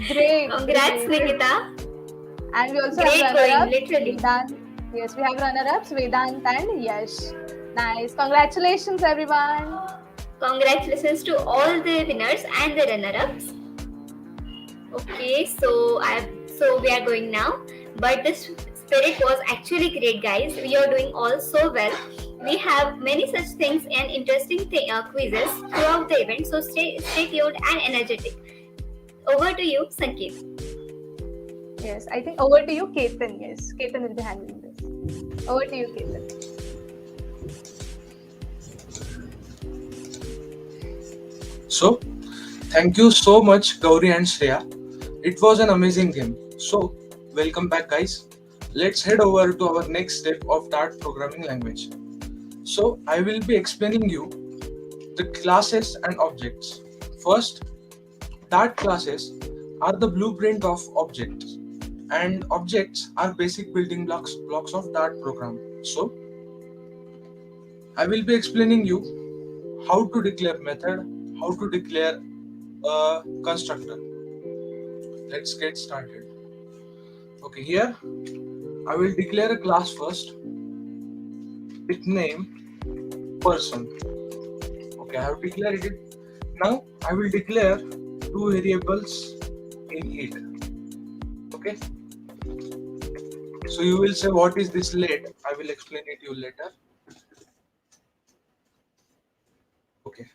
Great, Congrats great. Nikita. And we also have Great going, runner-ups, literally. Vedant. Yes, we have runner-ups, Vedant and Yash. Nice. Congratulations, everyone. Congratulations to all the winners and the runner-ups. Okay, so we are going now. But the spirit was actually great, guys. We are doing all so well. We have many such things and interesting quizzes throughout the event. So stay tuned and energetic. Over to you, Sankeet. Yes, I think over to you, Ketan. Yes, Ketan will be handling this. Over to you, Ketan. So, thank you so much, Gauri and Shreya. It was an amazing game. So, welcome back, guys. Let's head over to our next step of Dart programming language. So, I will be explaining you the classes and objects. First, Dart classes are the blueprint of objects, and objects are basic building blocks of Dart program. So, I will be explaining you how to declare method, how to declare a constructor. Let's get started. Okay, here I will declare a class first with name person. Okay, I have declared it. Now I will declare two variables in it. Okay, so you will say what is this let? I will explain it to you later. Okay,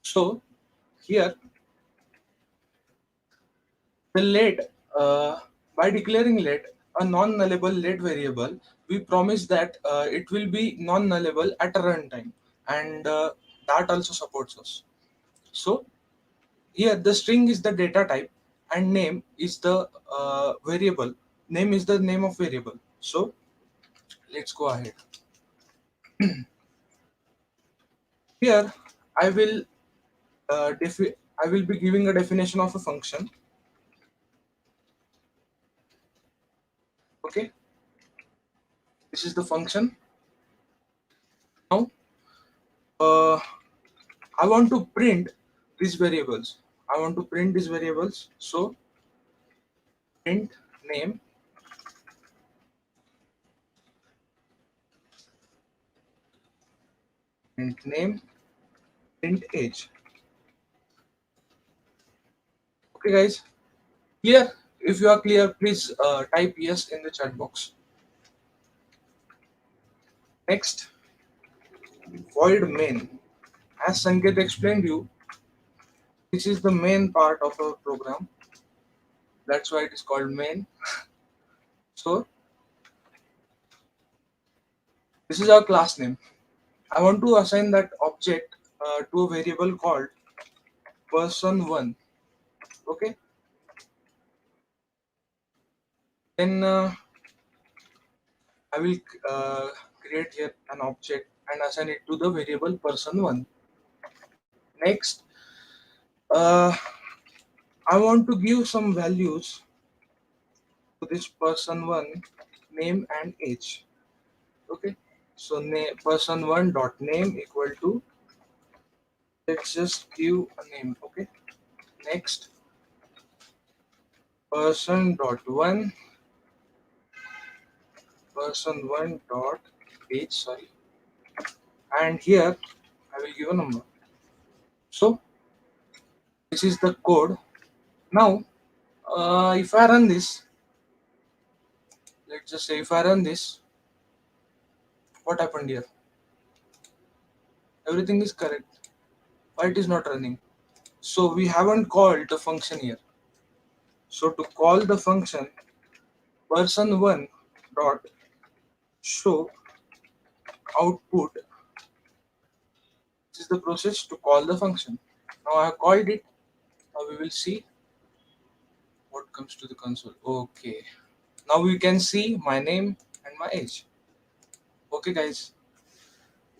so here the let, by declaring let, a non-nullable let variable, we promise that it will be non-nullable at a runtime, and that also supports us. So here the string is the data type and name is the variable. Name is the name of variable. So let's go ahead. Here I will I will be giving a definition of a function. Okay, this is the function. Now I want to print these variables. I want to print these variables. So print name, print name, print age. Okay, guys, clear? If you are clear, please type yes in the chat box. Next, void main. As Sanket explained you, this is the main part of our program. That's why it is called main. So this is our class name. I want to assign that object to a variable called person1. Okay. Then I will create here an object and assign it to the variable person1. Next, uh, I want to give some values to this person one, name and age. Okay, so person one dot name equal to, let's just give a name. Okay, next person one dot age, sorry, and here I will give a number. So this is the code. Now if I run this, let's just say if I run this, what happened here? Everything is correct. Why it is not running? So we haven't called the function here. So to call the function, person one dot show output, this is the process to call the function. Now I have called it. Now we will see what comes to the console. Okay, now we can see my name and my age. Okay guys,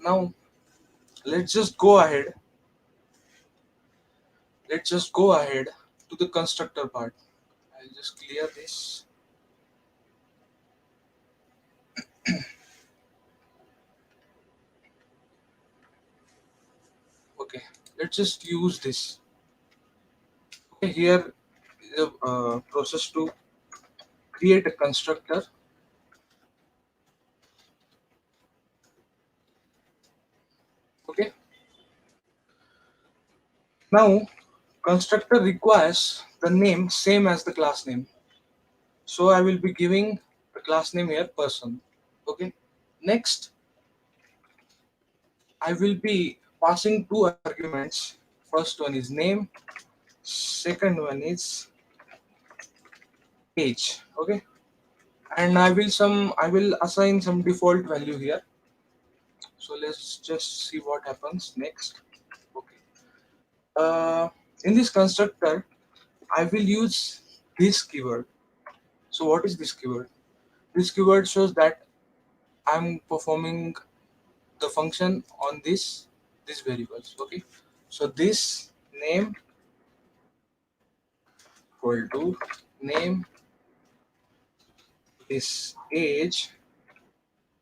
now let's just go ahead. Let's just go ahead to the constructor part. I'll just clear this. Okay, let's just use this. Okay, here is a process to create a constructor. Okay, now constructor requires the name same as the class name. So I will be giving the class name here person. Okay, next I will be passing two arguments. First one is name, second one is age. Okay, and I will assign some default value here. So let's just see what happens next. Okay, in this constructor I will use this keyword. So what is this keyword? This keyword shows that I'm performing the function on these variables. Okay, so this name equal to name, this age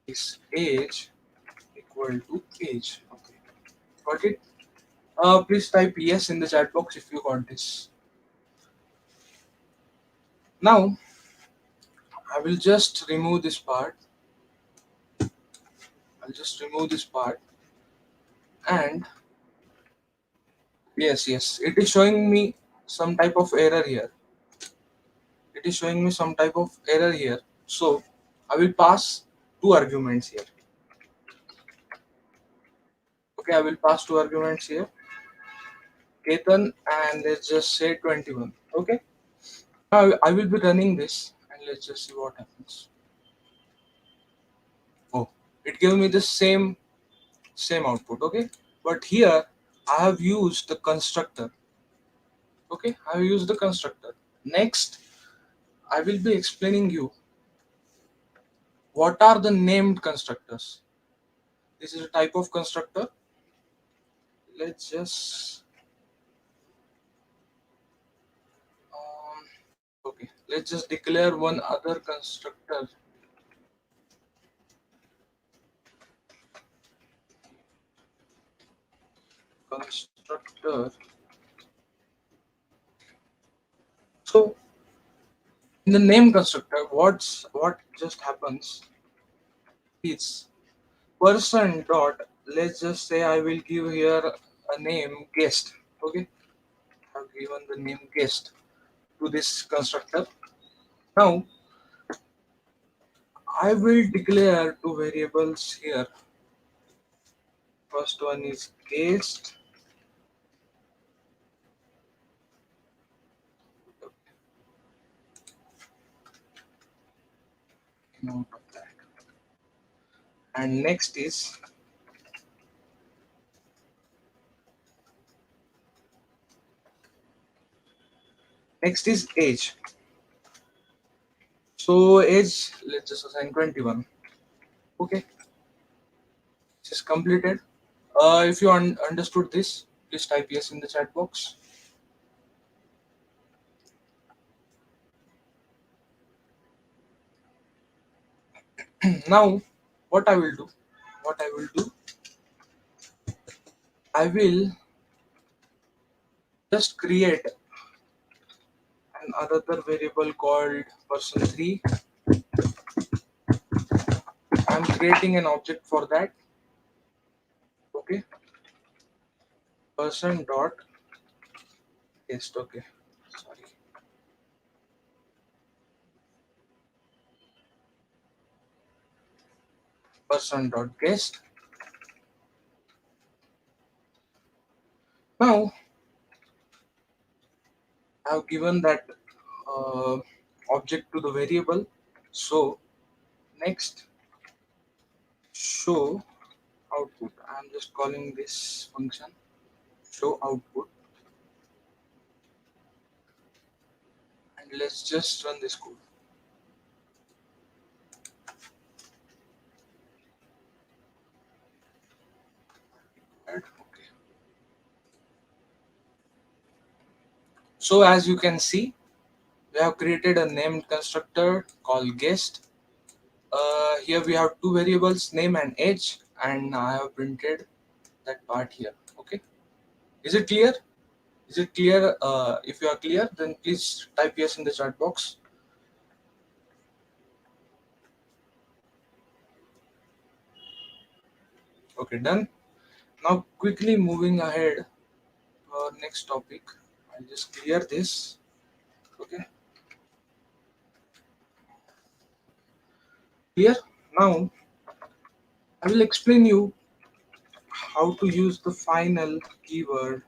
equal to age. Okay, got it. Please type yes in the chat box if you got this. Now I will just remove this part. I'll just remove this part, and yes, it is showing me some type of error here. It is showing me some type of error here. So I will pass two arguments here. Okay, I will pass two arguments here, Ketan, and let's just say 21. Okay, now I will be running this, and let's just see what happens. Oh, it gave me the same output. Okay, but here I have used the constructor. Okay, I have used the constructor. Next, I will be explaining you what are the named constructors. This is a type of constructor. Let's just okay, let's just declare one other constructor. Constructor. So in the name constructor, what just happens is person dot, let's just say I will give here a name guest. Okay, I've given the name guest to this constructor. Now I will declare two variables here. First one is guest. Note of that. And next is age. So age, let's just assign 21. Okay, this is completed. If you understood this, please type yes in the chat box. Now, what I will do, what I will do, I will just create another variable called person3. I'm creating an object for that. Okay, person dot guest. Okay, sorry, person dot guest. Now I've given that uh, object to the variable. So next, show output. I'm just calling this function show output, and let's just run this code. Right? Okay. So as you can see, we have created a named constructor called guest. Here we have two variables, name and age, and I have printed that part here. Okay, is it clear? Is it clear? If you are clear, then please type yes in the chat box. Okay, done. Now quickly moving ahead to our next topic. I'll just clear this. Okay, clear. Now I will explain you how to use the final keyword,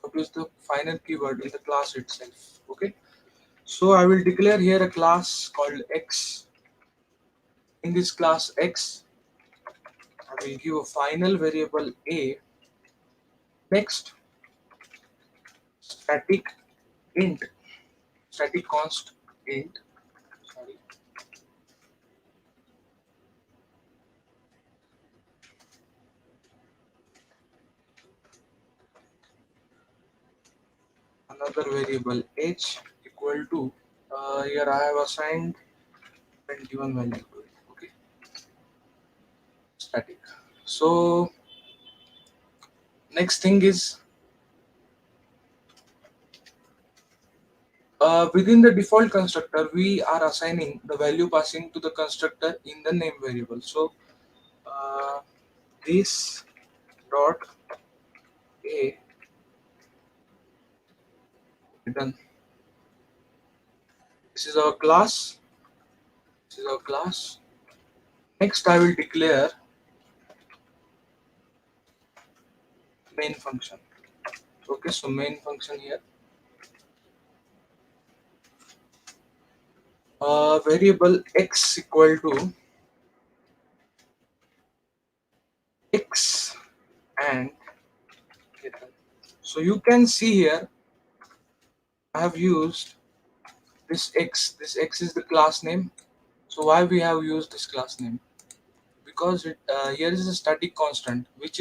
how to use the final keyword in the class itself. Okay, so I will declare here a class called X. In this class X, I will give a final variable A. Next, static int, static const int. Sorry, another variable H equal to. Here I have assigned 21 value to it. Okay, static. So next thing is within the default constructor, we are assigning the value passing to the constructor in the name variable. So uh, this dot a done. This is our class. This is our class. Next, I will declare main function. Okay, so main function here. Variable x equal to x and okay, done. So you can see here I have used this x. This x is the class name. So why we have used this class name? Because here is a static constant which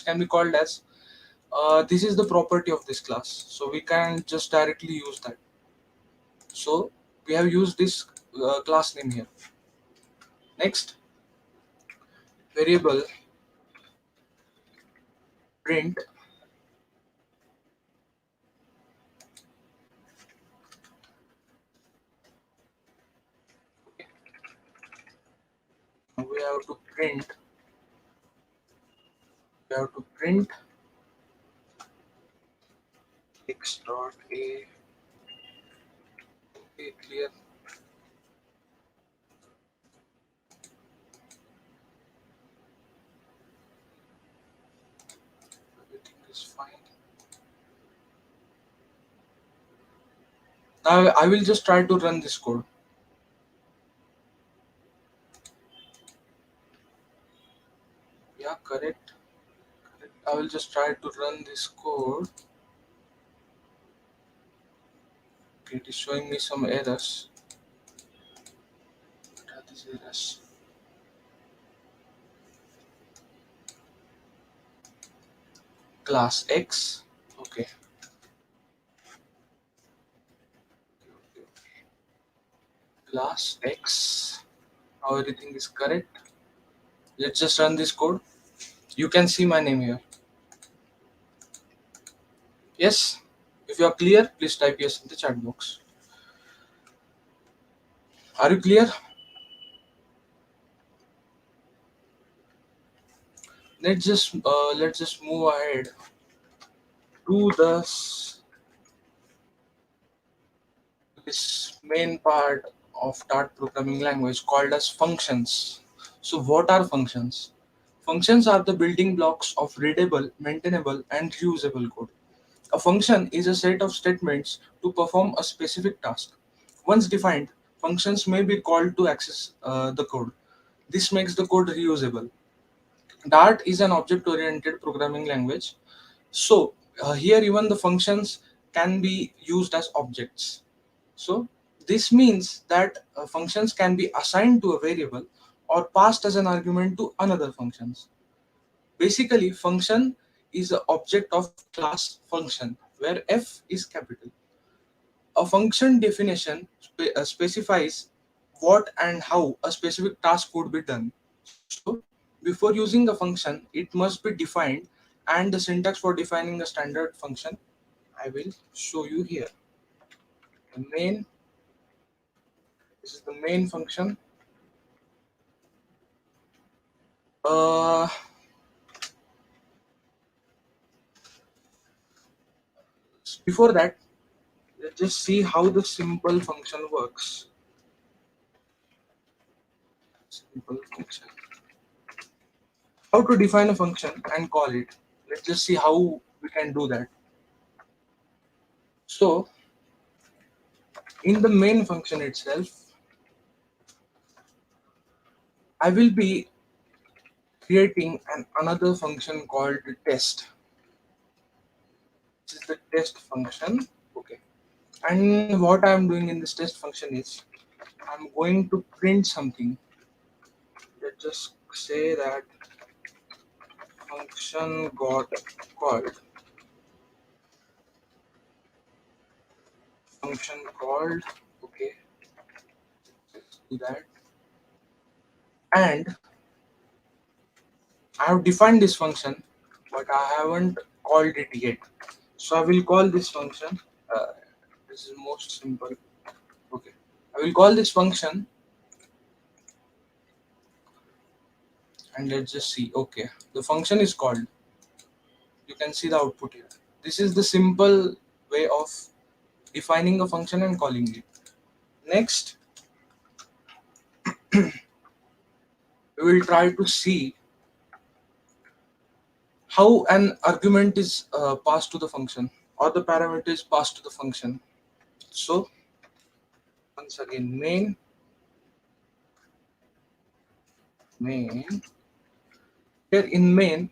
can be called as this is the property of this class, so we can just directly use that. So we have used this class name here. Next, variable print we have to print we have to print x dot a. Okay, clear. Everything is fine. Now I will just try to run this code. Yeah, correct. I will just try to run this code. Okay, it is showing me some errors. What are these errors? Class X. Okay. class X. Now everything is correct. Let's just run this code. You can see my name here. Yes? If you are clear, please type yes in the chat box. Are you clear? Let's just move ahead to this main part of Dart programming language called as functions. So what are functions? Functions are the building blocks of readable, maintainable, and reusable code. A function is a set of statements to perform a specific task. Once defined, functions may be called to access the code. This makes the code reusable. Dart is an object-oriented programming language. So here even the functions can be used as objects. So this means that functions can be assigned to a variable or passed as an argument to another functions. Basically, function is an object of class function where f is capital. A function definition specifies what and how a specific task would be done. So, before using a function, it must be defined, and the syntax for defining a standard function I will show you here. The main, this is the main function. Uh, Before that, let's just see how the simple function works. Simple function. How to define a function and call it. Let's just see how we can do that. So, in the main function itself, I will be creating another function called test. This is the test function. Okay. And what I'm doing in this test function is I'm going to print something. Let's just say that function got called. Function called. Okay. Do that. And I have defined this function, but I haven't called it yet. So I will call this function. Uh, this is most simple. Okay. I will call this function and let's just see. Okay. The function is called. You can see the output here. This is the simple way of defining a function and calling it. Next, we will try to see how an argument is passed to the function or the parameter is passed to the function. So once again, main. Here in main,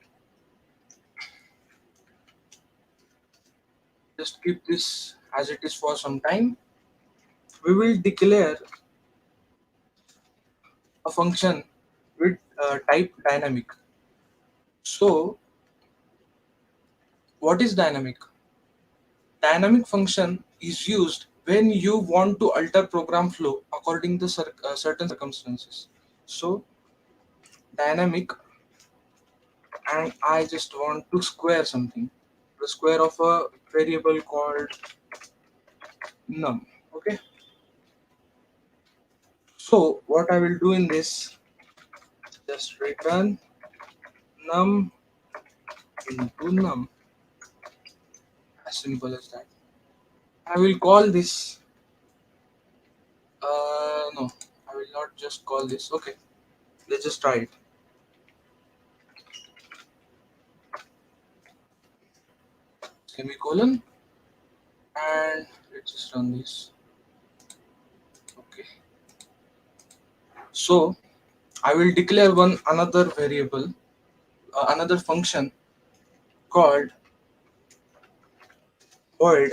just keep this as it is for some time. We will declare a function with type dynamic. So what is dynamic? Dynamic function is used when you want to alter program flow according to certain circumstances. So dynamic, and I just want to square something. The square of a variable called num. Okay. So what I will do in this, just return num into num. As simple as that. I will call this. No, I will not just call this. Okay, let's just try it. Semicolon, and let's just run this. Okay. So I will declare another variable, another function called void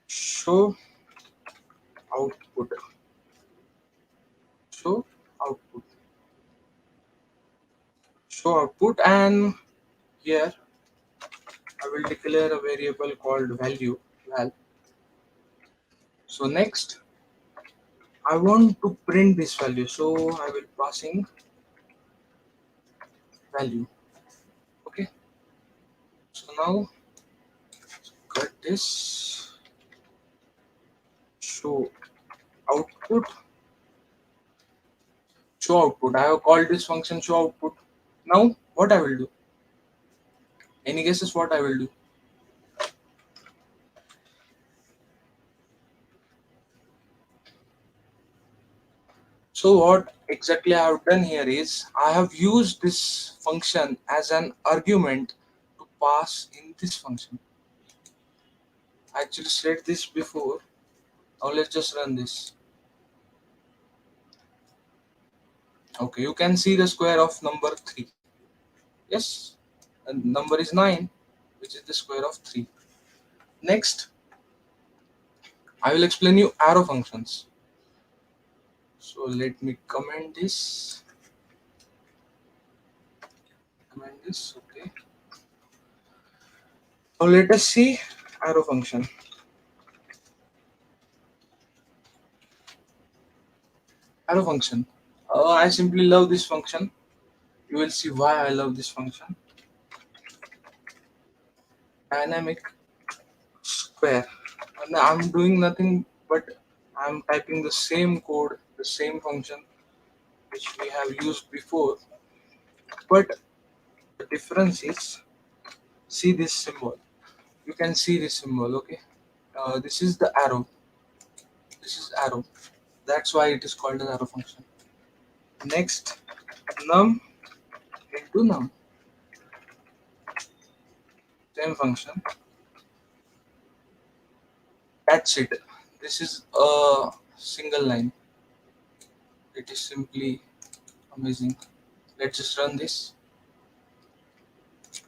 show output. Show output. Show output, and here I will declare a variable called value val. So next, I want to print this value, so I will passing value. Okay, so now cut this, show output, show output. I have called this function show output. Now what I will do? Any guesses what I will do? So what exactly I have done here is I have used this function as an argument to pass in this function. I actually said this before. Now let's just run this. Okay, you can see the square of number 3. Yes, and number is 9, which is the square of 3. Next, I will explain you arrow functions. So let me comment this. Comment this. Okay. Now let us see arrow function. Arrow function. I simply love this function. You will see why I love this function. Dynamic square. And I'm doing nothing but I'm typing the same code, the same function which we have used before. But the difference is, see this symbol. You can see this symbol, okay? This is the arrow. This is arrow. That's why it is called as arrow function. Next, num into num. Same function. That's it. This is a single line. It is simply amazing. Let's just run this.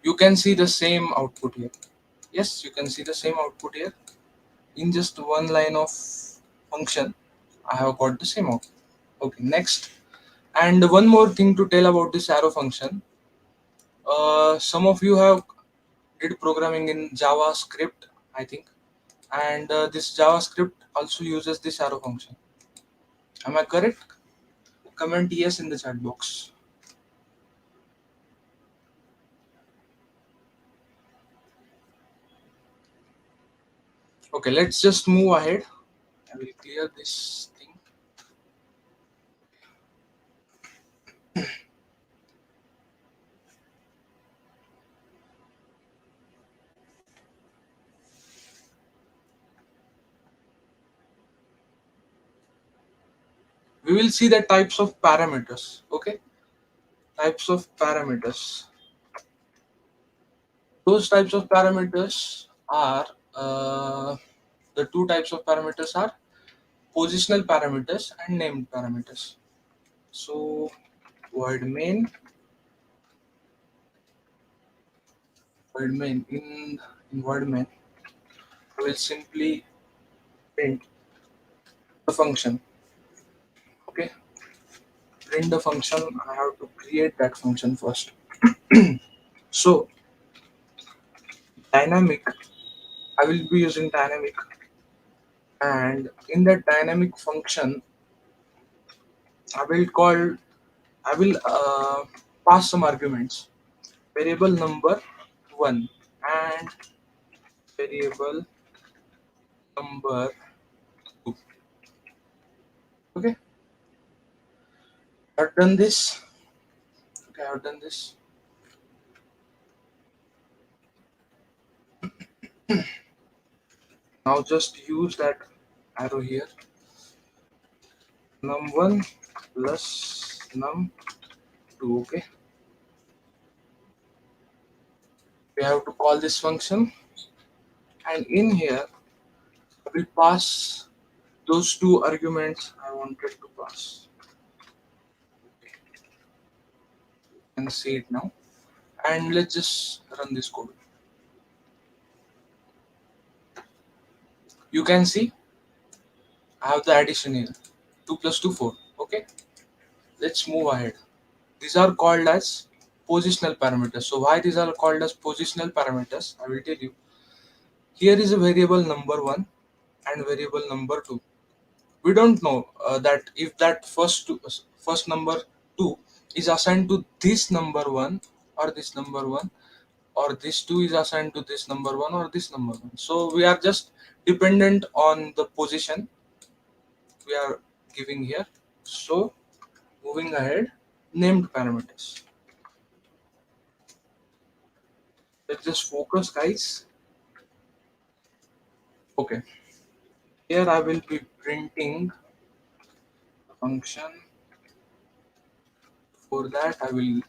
You can see the same output here. Yes, you can see the same output here. In just one line of function, I have got the same output. Okay, next. And one more thing to tell about this arrow function. Some of you have did programming in JavaScript, I think, and this JavaScript also uses this arrow function. Am I correct? Comment yes in the chat box. Okay, let's just move ahead. I will clear this thing. We will see the types of parameters. Okay, types of parameters. Those types of parameters are the two types of parameters are positional parameters and named parameters. So void main in void main I will simply print the function. Okay, print the function. I have to create that function first. So dynamic, I will be using dynamic, and in that dynamic function I will pass some arguments, variable number 1 and variable number 2. Okay, I've done this. Okay, I've done this. Now just use that arrow here. Num1 plus num2. Okay, we have to call this function, and in here I will pass those two arguments I wanted to pass. You can see it now, and let's just run this code. You can see I have the addition here, 2 plus 2 4. Okay, let's move ahead. These are called as positional parameters. So why these are called as positional parameters, I will tell you. Here is a variable number 1 and variable number 2. we don't know that if that first number 2 is assigned to this number 1 or this number 1, or this 2 is assigned to this number 1 or this number 1. So we are just dependent on the position we are giving here. So moving ahead, named parameters. Let's just focus, guys. Okay, here I will be printing a function. For that I will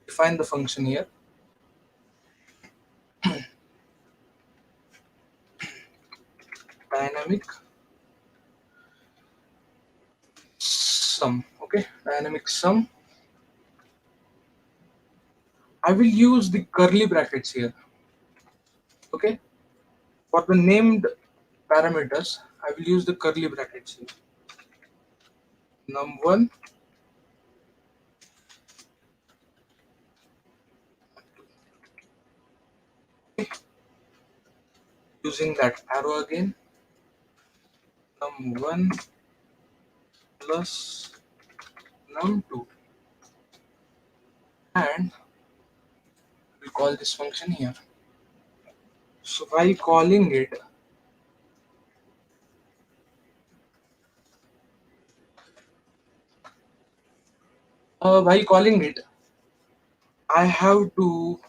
define the function here. Dynamic sum. Okay, dynamic sum. I will use the curly brackets here. Okay, for the named parameters I will use the curly brackets here. Num1 using that arrow again, num1 plus num2, and we call this function here. So while calling it, I have to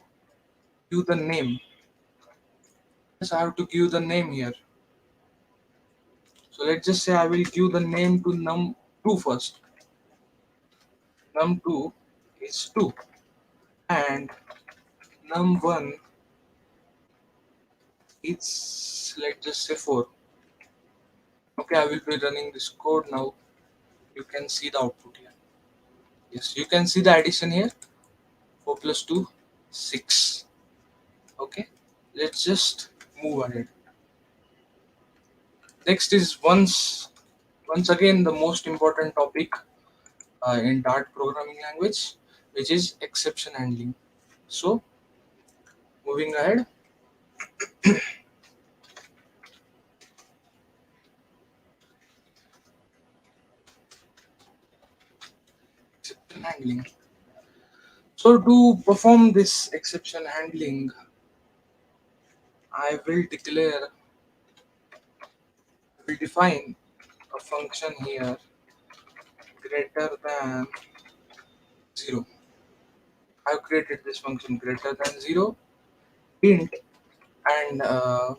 give the name. Yes, I have to give the name here. So let's just say I will give the name to num2 first. Num2 is 2 and num1 is, let's just say, 4. Okay, I will be running this code now. You can see the output here. Yes, you can see the addition here. 4 plus 2, 6. Okay, let's just move ahead. Next is once again the most important topic in Dart programming language, which is exception handling. So moving ahead, exception handling. So to perform this exception handling, I will define a function here greater than 0. I've created this function greater than 0, int, and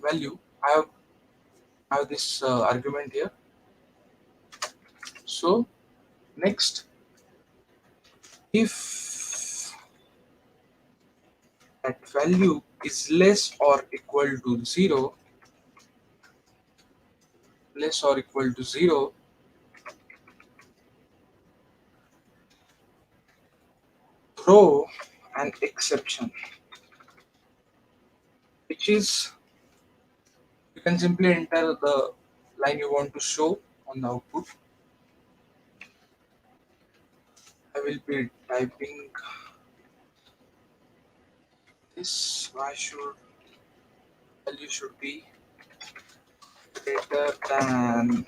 value. I have this argument here. So next, if that value is less or equal to 0, throw an exception, which is, you can simply enter the line you want to show on the output. I will be typing this. Why should value should be greater than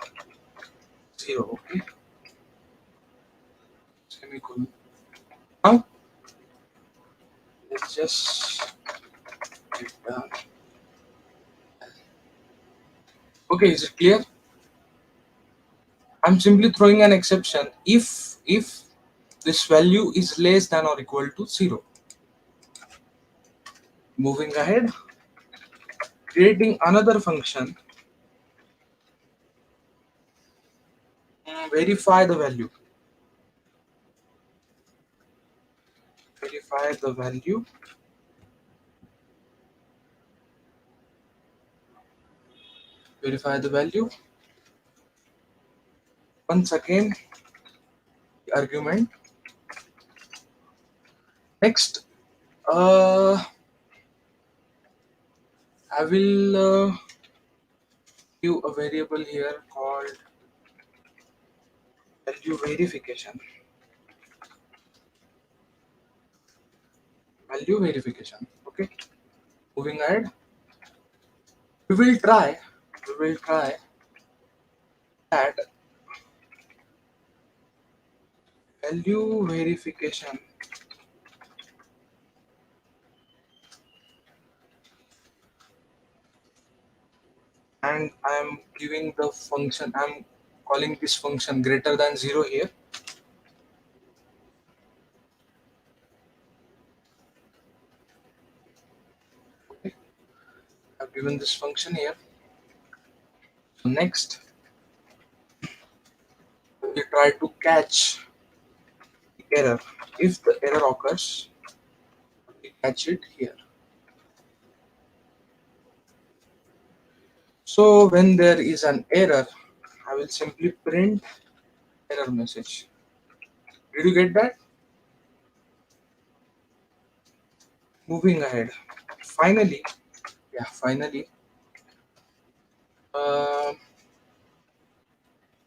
0? Okay, semicolon. Now let's just get done. Okay, is it clear? I'm simply throwing an exception if this value is less than or equal to 0. Moving ahead, creating another function, verify the value. Verify the value. Verify the value. Once again, the argument. Next, I will give a variable here called value verification. Value verification. Okay. Moving ahead, we will try that value verification, and I am giving the function, I'm calling this function greater than 0 here. Okay, I've given this function here. So next, we try to catch the error. If the error occurs, we catch it here. So when there is an error, I will simply print error message. Did you get that? Moving ahead. Finally, yeah, finally, um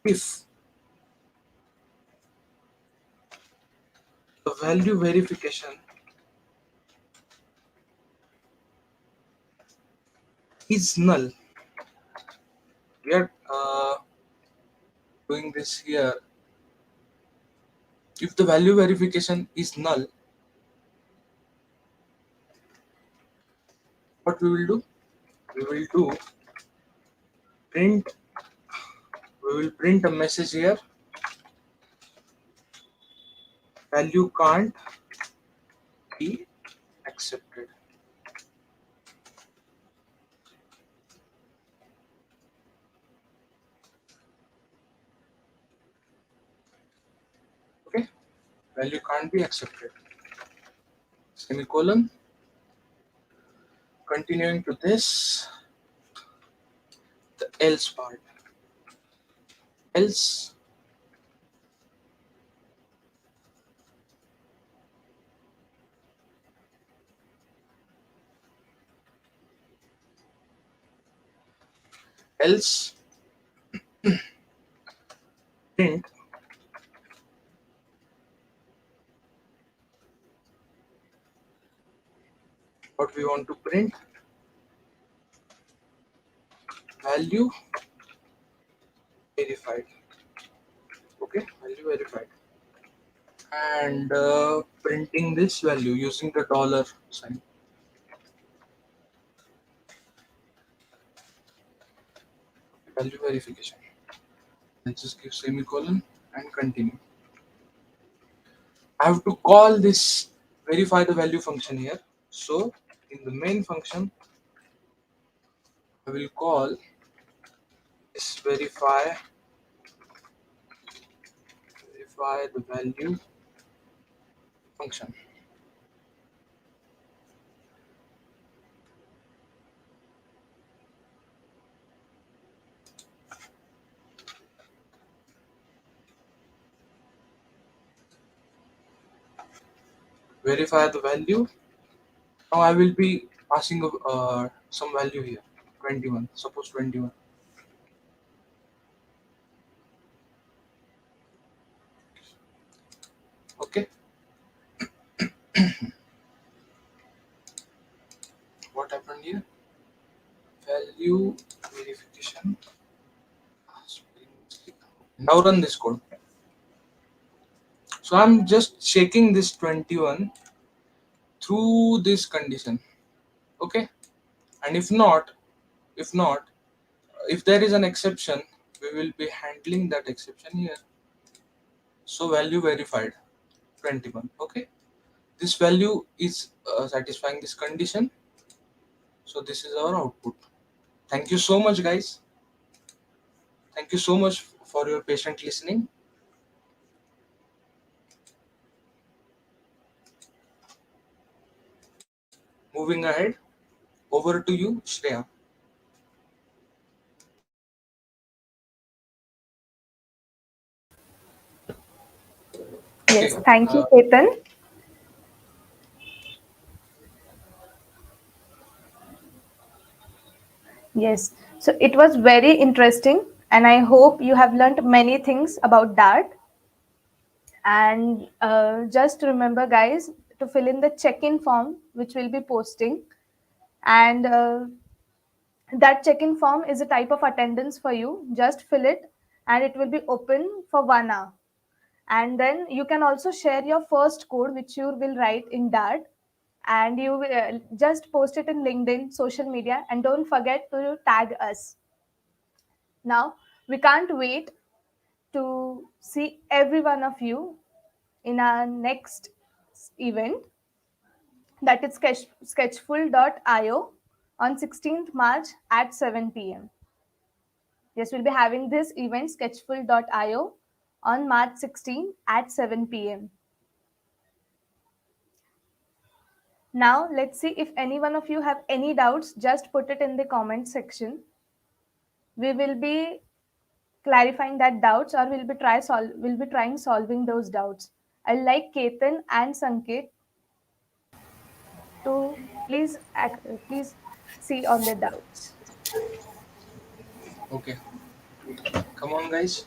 if the value verification is null, we are doing this here. If the value verification is null, what we will do? We will do print. We will print a message here. Value can't be accepted. Okay, value can't be accepted. Semicolon. Continuing to this, the else part. Else else print what we want to print, value verified. Okay, value verified, and printing this value using the dollar sign. Value verification. Let's just give semicolon and continue. I have to call this verify the value function here. So in the main function, I will call this verify the value function. Verify the value. Now I will be passing some value here, 21. Suppose 21. Okay. What happened here? Value verification. Now run this code. So I'm just checking this 21 through this condition. Okay. And if not, if there is an exception, we will be handling that exception here. So value verified 21. Okay. This value is satisfying this condition. So this is our output. Thank you so much, guys. Thank you so much for your patient listening. Moving ahead, over to you, Shreya. Yes, Okay. thank you, Ketan. Yes, so it was very interesting, and I hope you have learned many things about Dart. And just remember, guys, to fill in the check-in form, which we'll be posting. And that check-in form is a type of attendance for you. Just fill it, and it will be open for 1 hour. And then you can also share your first code which you will write in Dart, and you will just post it in LinkedIn, social media, and don't forget to tag us. Now, we can't wait to see every one of you in our next event, that is sketchful.io on 16th March at 7 p.m. Yes, we'll be having this event, sketchful.io, on March 16 at 7 p.m. Now, let's see if any one of you have any doubts, just put it in the comment section. We will be clarifying that doubts, or we'll be trying solving those doubts. I'd like Ketan and Sanket to please see on the doubts. Okay, come on, guys.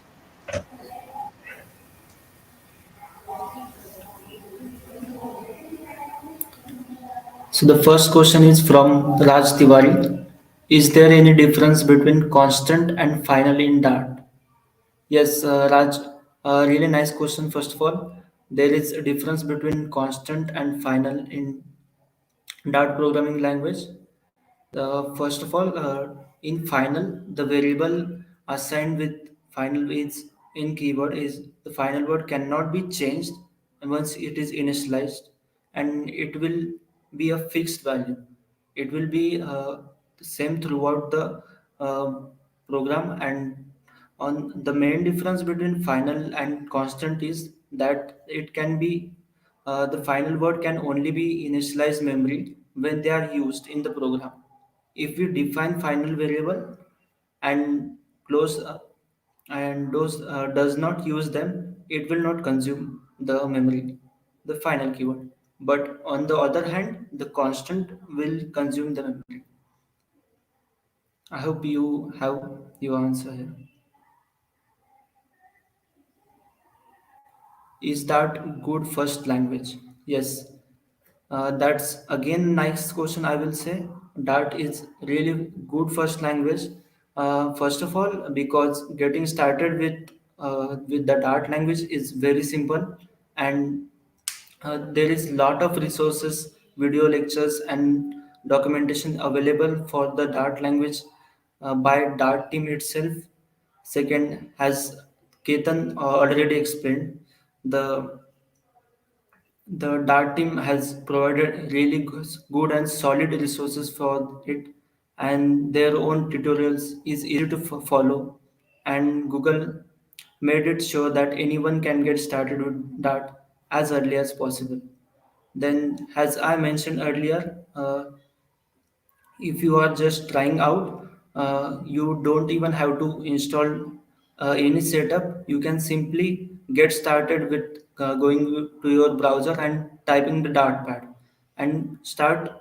So the first question is from Raj Tiwari. Is there any difference between constant and final in Dart? Yes, Raj, really nice question. First of all, there is a difference between constant and final in Dart programming language. First of all, in final, the variable assigned with final is in keyword is the final word cannot be changed once it is initialized, and it will be a fixed value. It will be the same throughout the uh, program. And on the main difference between final and constant is that it can be the final word can only be initialized memory when they are used in the program. If we define final variable and close and those does not use them, it will not consume the memory, the final keyword. But on the other hand, the constant will consume the memory. I hope you have your answer here. Is that good first language? Yes. That's again nice question. I will say Dart is really good first language. First of all, because getting started with the Dart language is very simple, and there is lot of resources, video lectures, and documentation available for the Dart language by Dart team itself. Second, as Ketan already explained, the the Dart team has provided really good and solid resources for it, and their own tutorials is easy to follow. And Google made it sure that anyone can get started with Dart as early as possible. Then, as I mentioned earlier, if you are just trying out, you don't even have to install any setup. You can simply get started with going to your browser and typing the DartPad and start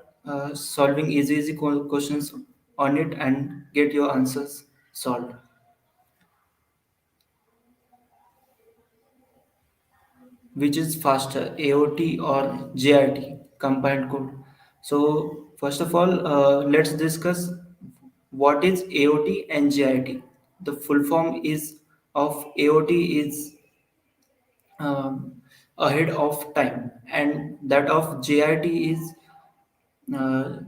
solving easy questions on it and get your answers solved. Which is faster, AOT or JIT compiled code? So first of all, let's discuss what is AOT and JIT. The full form is of AOT is um, ahead of time, and that of JIT is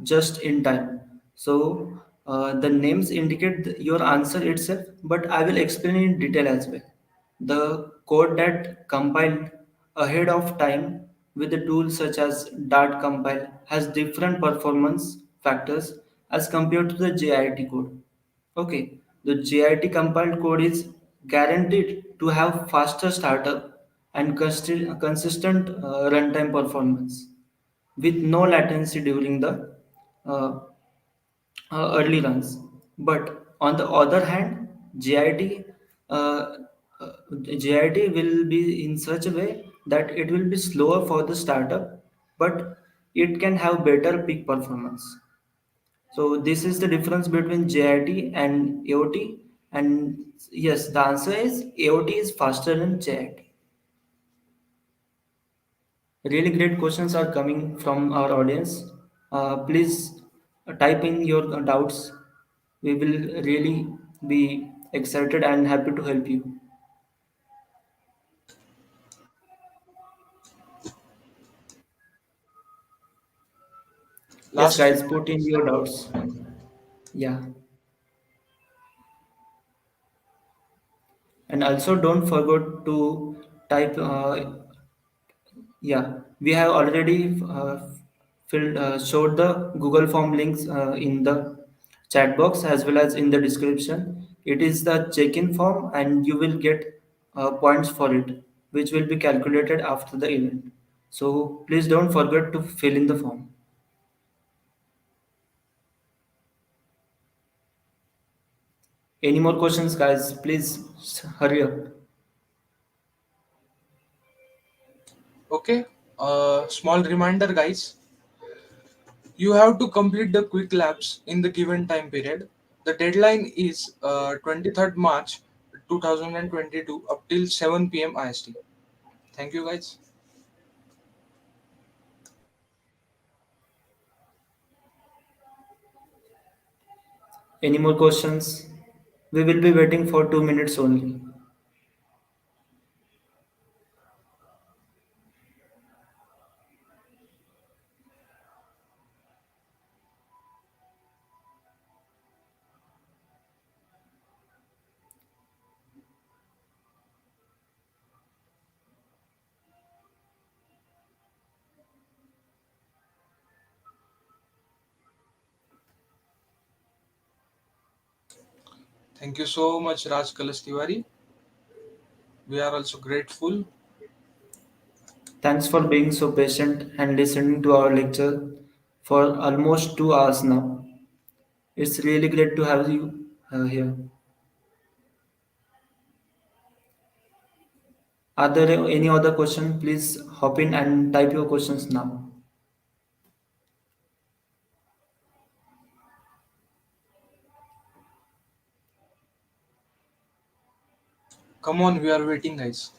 just in time. So the names indicate your answer itself, but I will explain in detail as well. The code that compiled ahead of time with the tools such as Dart compile has different performance factors as compared to the JIT code. Okay, the JIT compiled code is guaranteed to have faster startup and consistent runtime performance with no latency during the uh, early runs. But on the other hand, GIT uh, GIT will be in such a way that it will be slower for the startup, but it can have better peak performance. So this is the difference between JIT and AOT. And yes, the answer is AOT is faster than JIT. Really great questions are coming from our audience. Please type in your doubts. We will really be excited and happy to help you. Yes, Last guys, few put in points. your doubts. Yeah, and also don't forget to type. Yeah, we have already showed the Google Form links in the chat box as well as in the description. It is the check-in form, and you will get points for it, which will be calculated after the event. So please don't forget to fill in the form. Any more questions, guys? Please hurry up. Okay. Small reminder, guys. You have to complete the quick labs in the given time period. The deadline is 23rd March 2022 up till 7 p.m. IST. Thank you, guys. Any more questions? We will be waiting for 2 minutes only. Thank you so much, Raj Kalas Tiwari. We are also grateful. Thanks for being so patient and listening to our lecture for almost 2 hours now. It's really great to have you here. Are there any other questions? Please hop in and type your questions now. Come on, we are waiting, guys.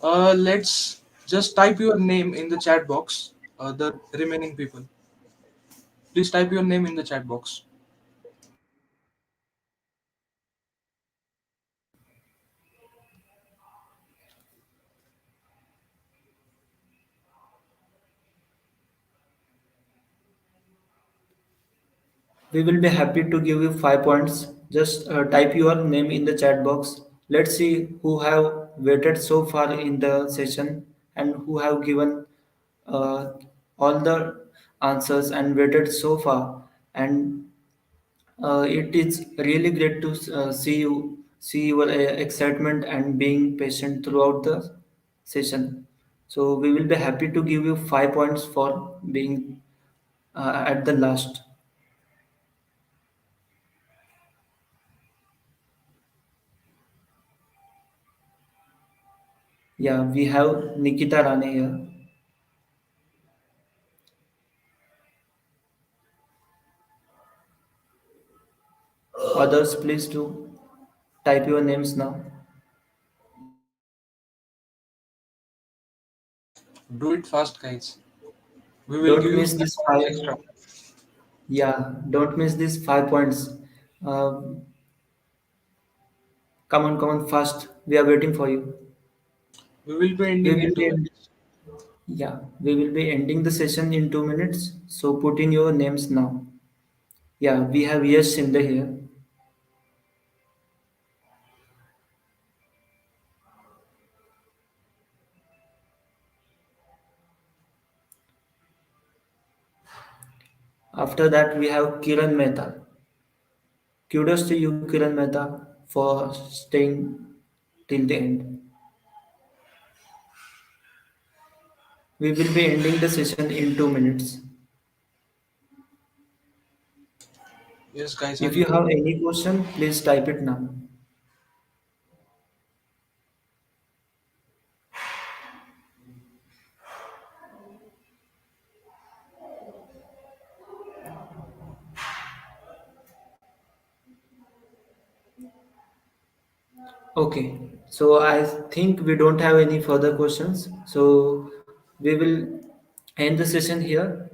Let's just type your name in the chat box. The remaining people, please type your name in the chat box. We will be happy to give you 5 points. Just type your name in the chat box. Let's see who have waited so far in the session and who have given uh, all the answers and waited so far. And it is really great to see your excitement and being patient throughout the session. So we will be happy to give you 5 points for being at the last. Yeah, we have Nikita Rane here. Others, please do type your names now. Do it fast, guys. We will give Don't you miss 5 this points five. extra. Yeah, don't miss these 5 points. Uh, come on, fast. We are waiting for you. We will be We ending will in be 2 minutes. we will be ending the session in 2 minutes. So put in your names now. Yeah, we have Yes Shinde here. After that, we have Kiran Mehta. Kudos to you, Kiran Mehta, for staying till the end. We will be ending the session in 2 minutes. Yes, guys, If hurry you up. have any question, please type it now. Okay, so I think we don't have any further questions. So we will end the session here.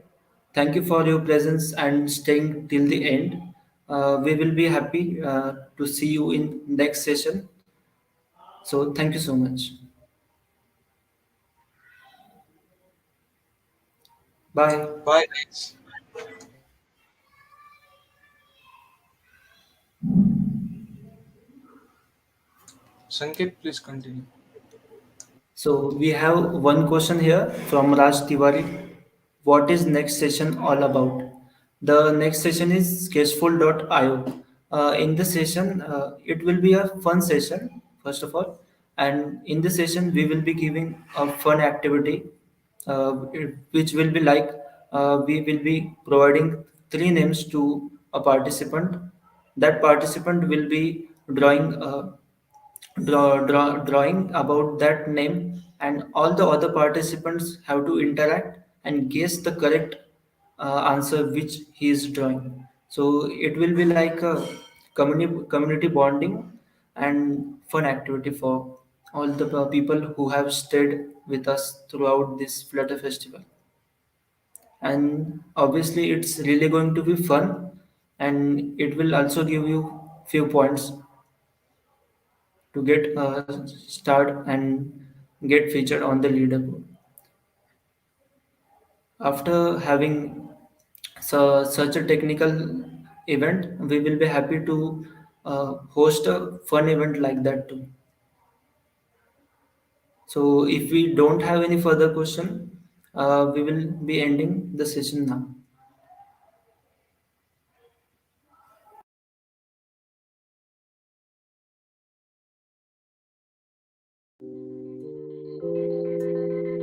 Thank you for your presence and staying till the end. We will be happy to see you in next session. So thank you so much. Bye. Bye, guys. Sanket, please continue. So we have one question here from Raj Tiwari. What is next session all about? The next session is sketchful.io. In this session, it will be a fun session, first of all. And in this session, we will be giving a fun activity, which will be like we will be providing three names to a participant. That participant will be drawing about that name, and all the other participants have to interact and guess the correct answer which he is drawing. So it will be like a community bonding and fun activity for all the people who have stayed with us throughout this Flutter festival. And obviously it's really going to be fun, and it will also give you few points to get start and get featured on the leaderboard. After having such a technical event, we will be happy to host a fun event like that too. So if we don't have any further question, we will be ending the session now.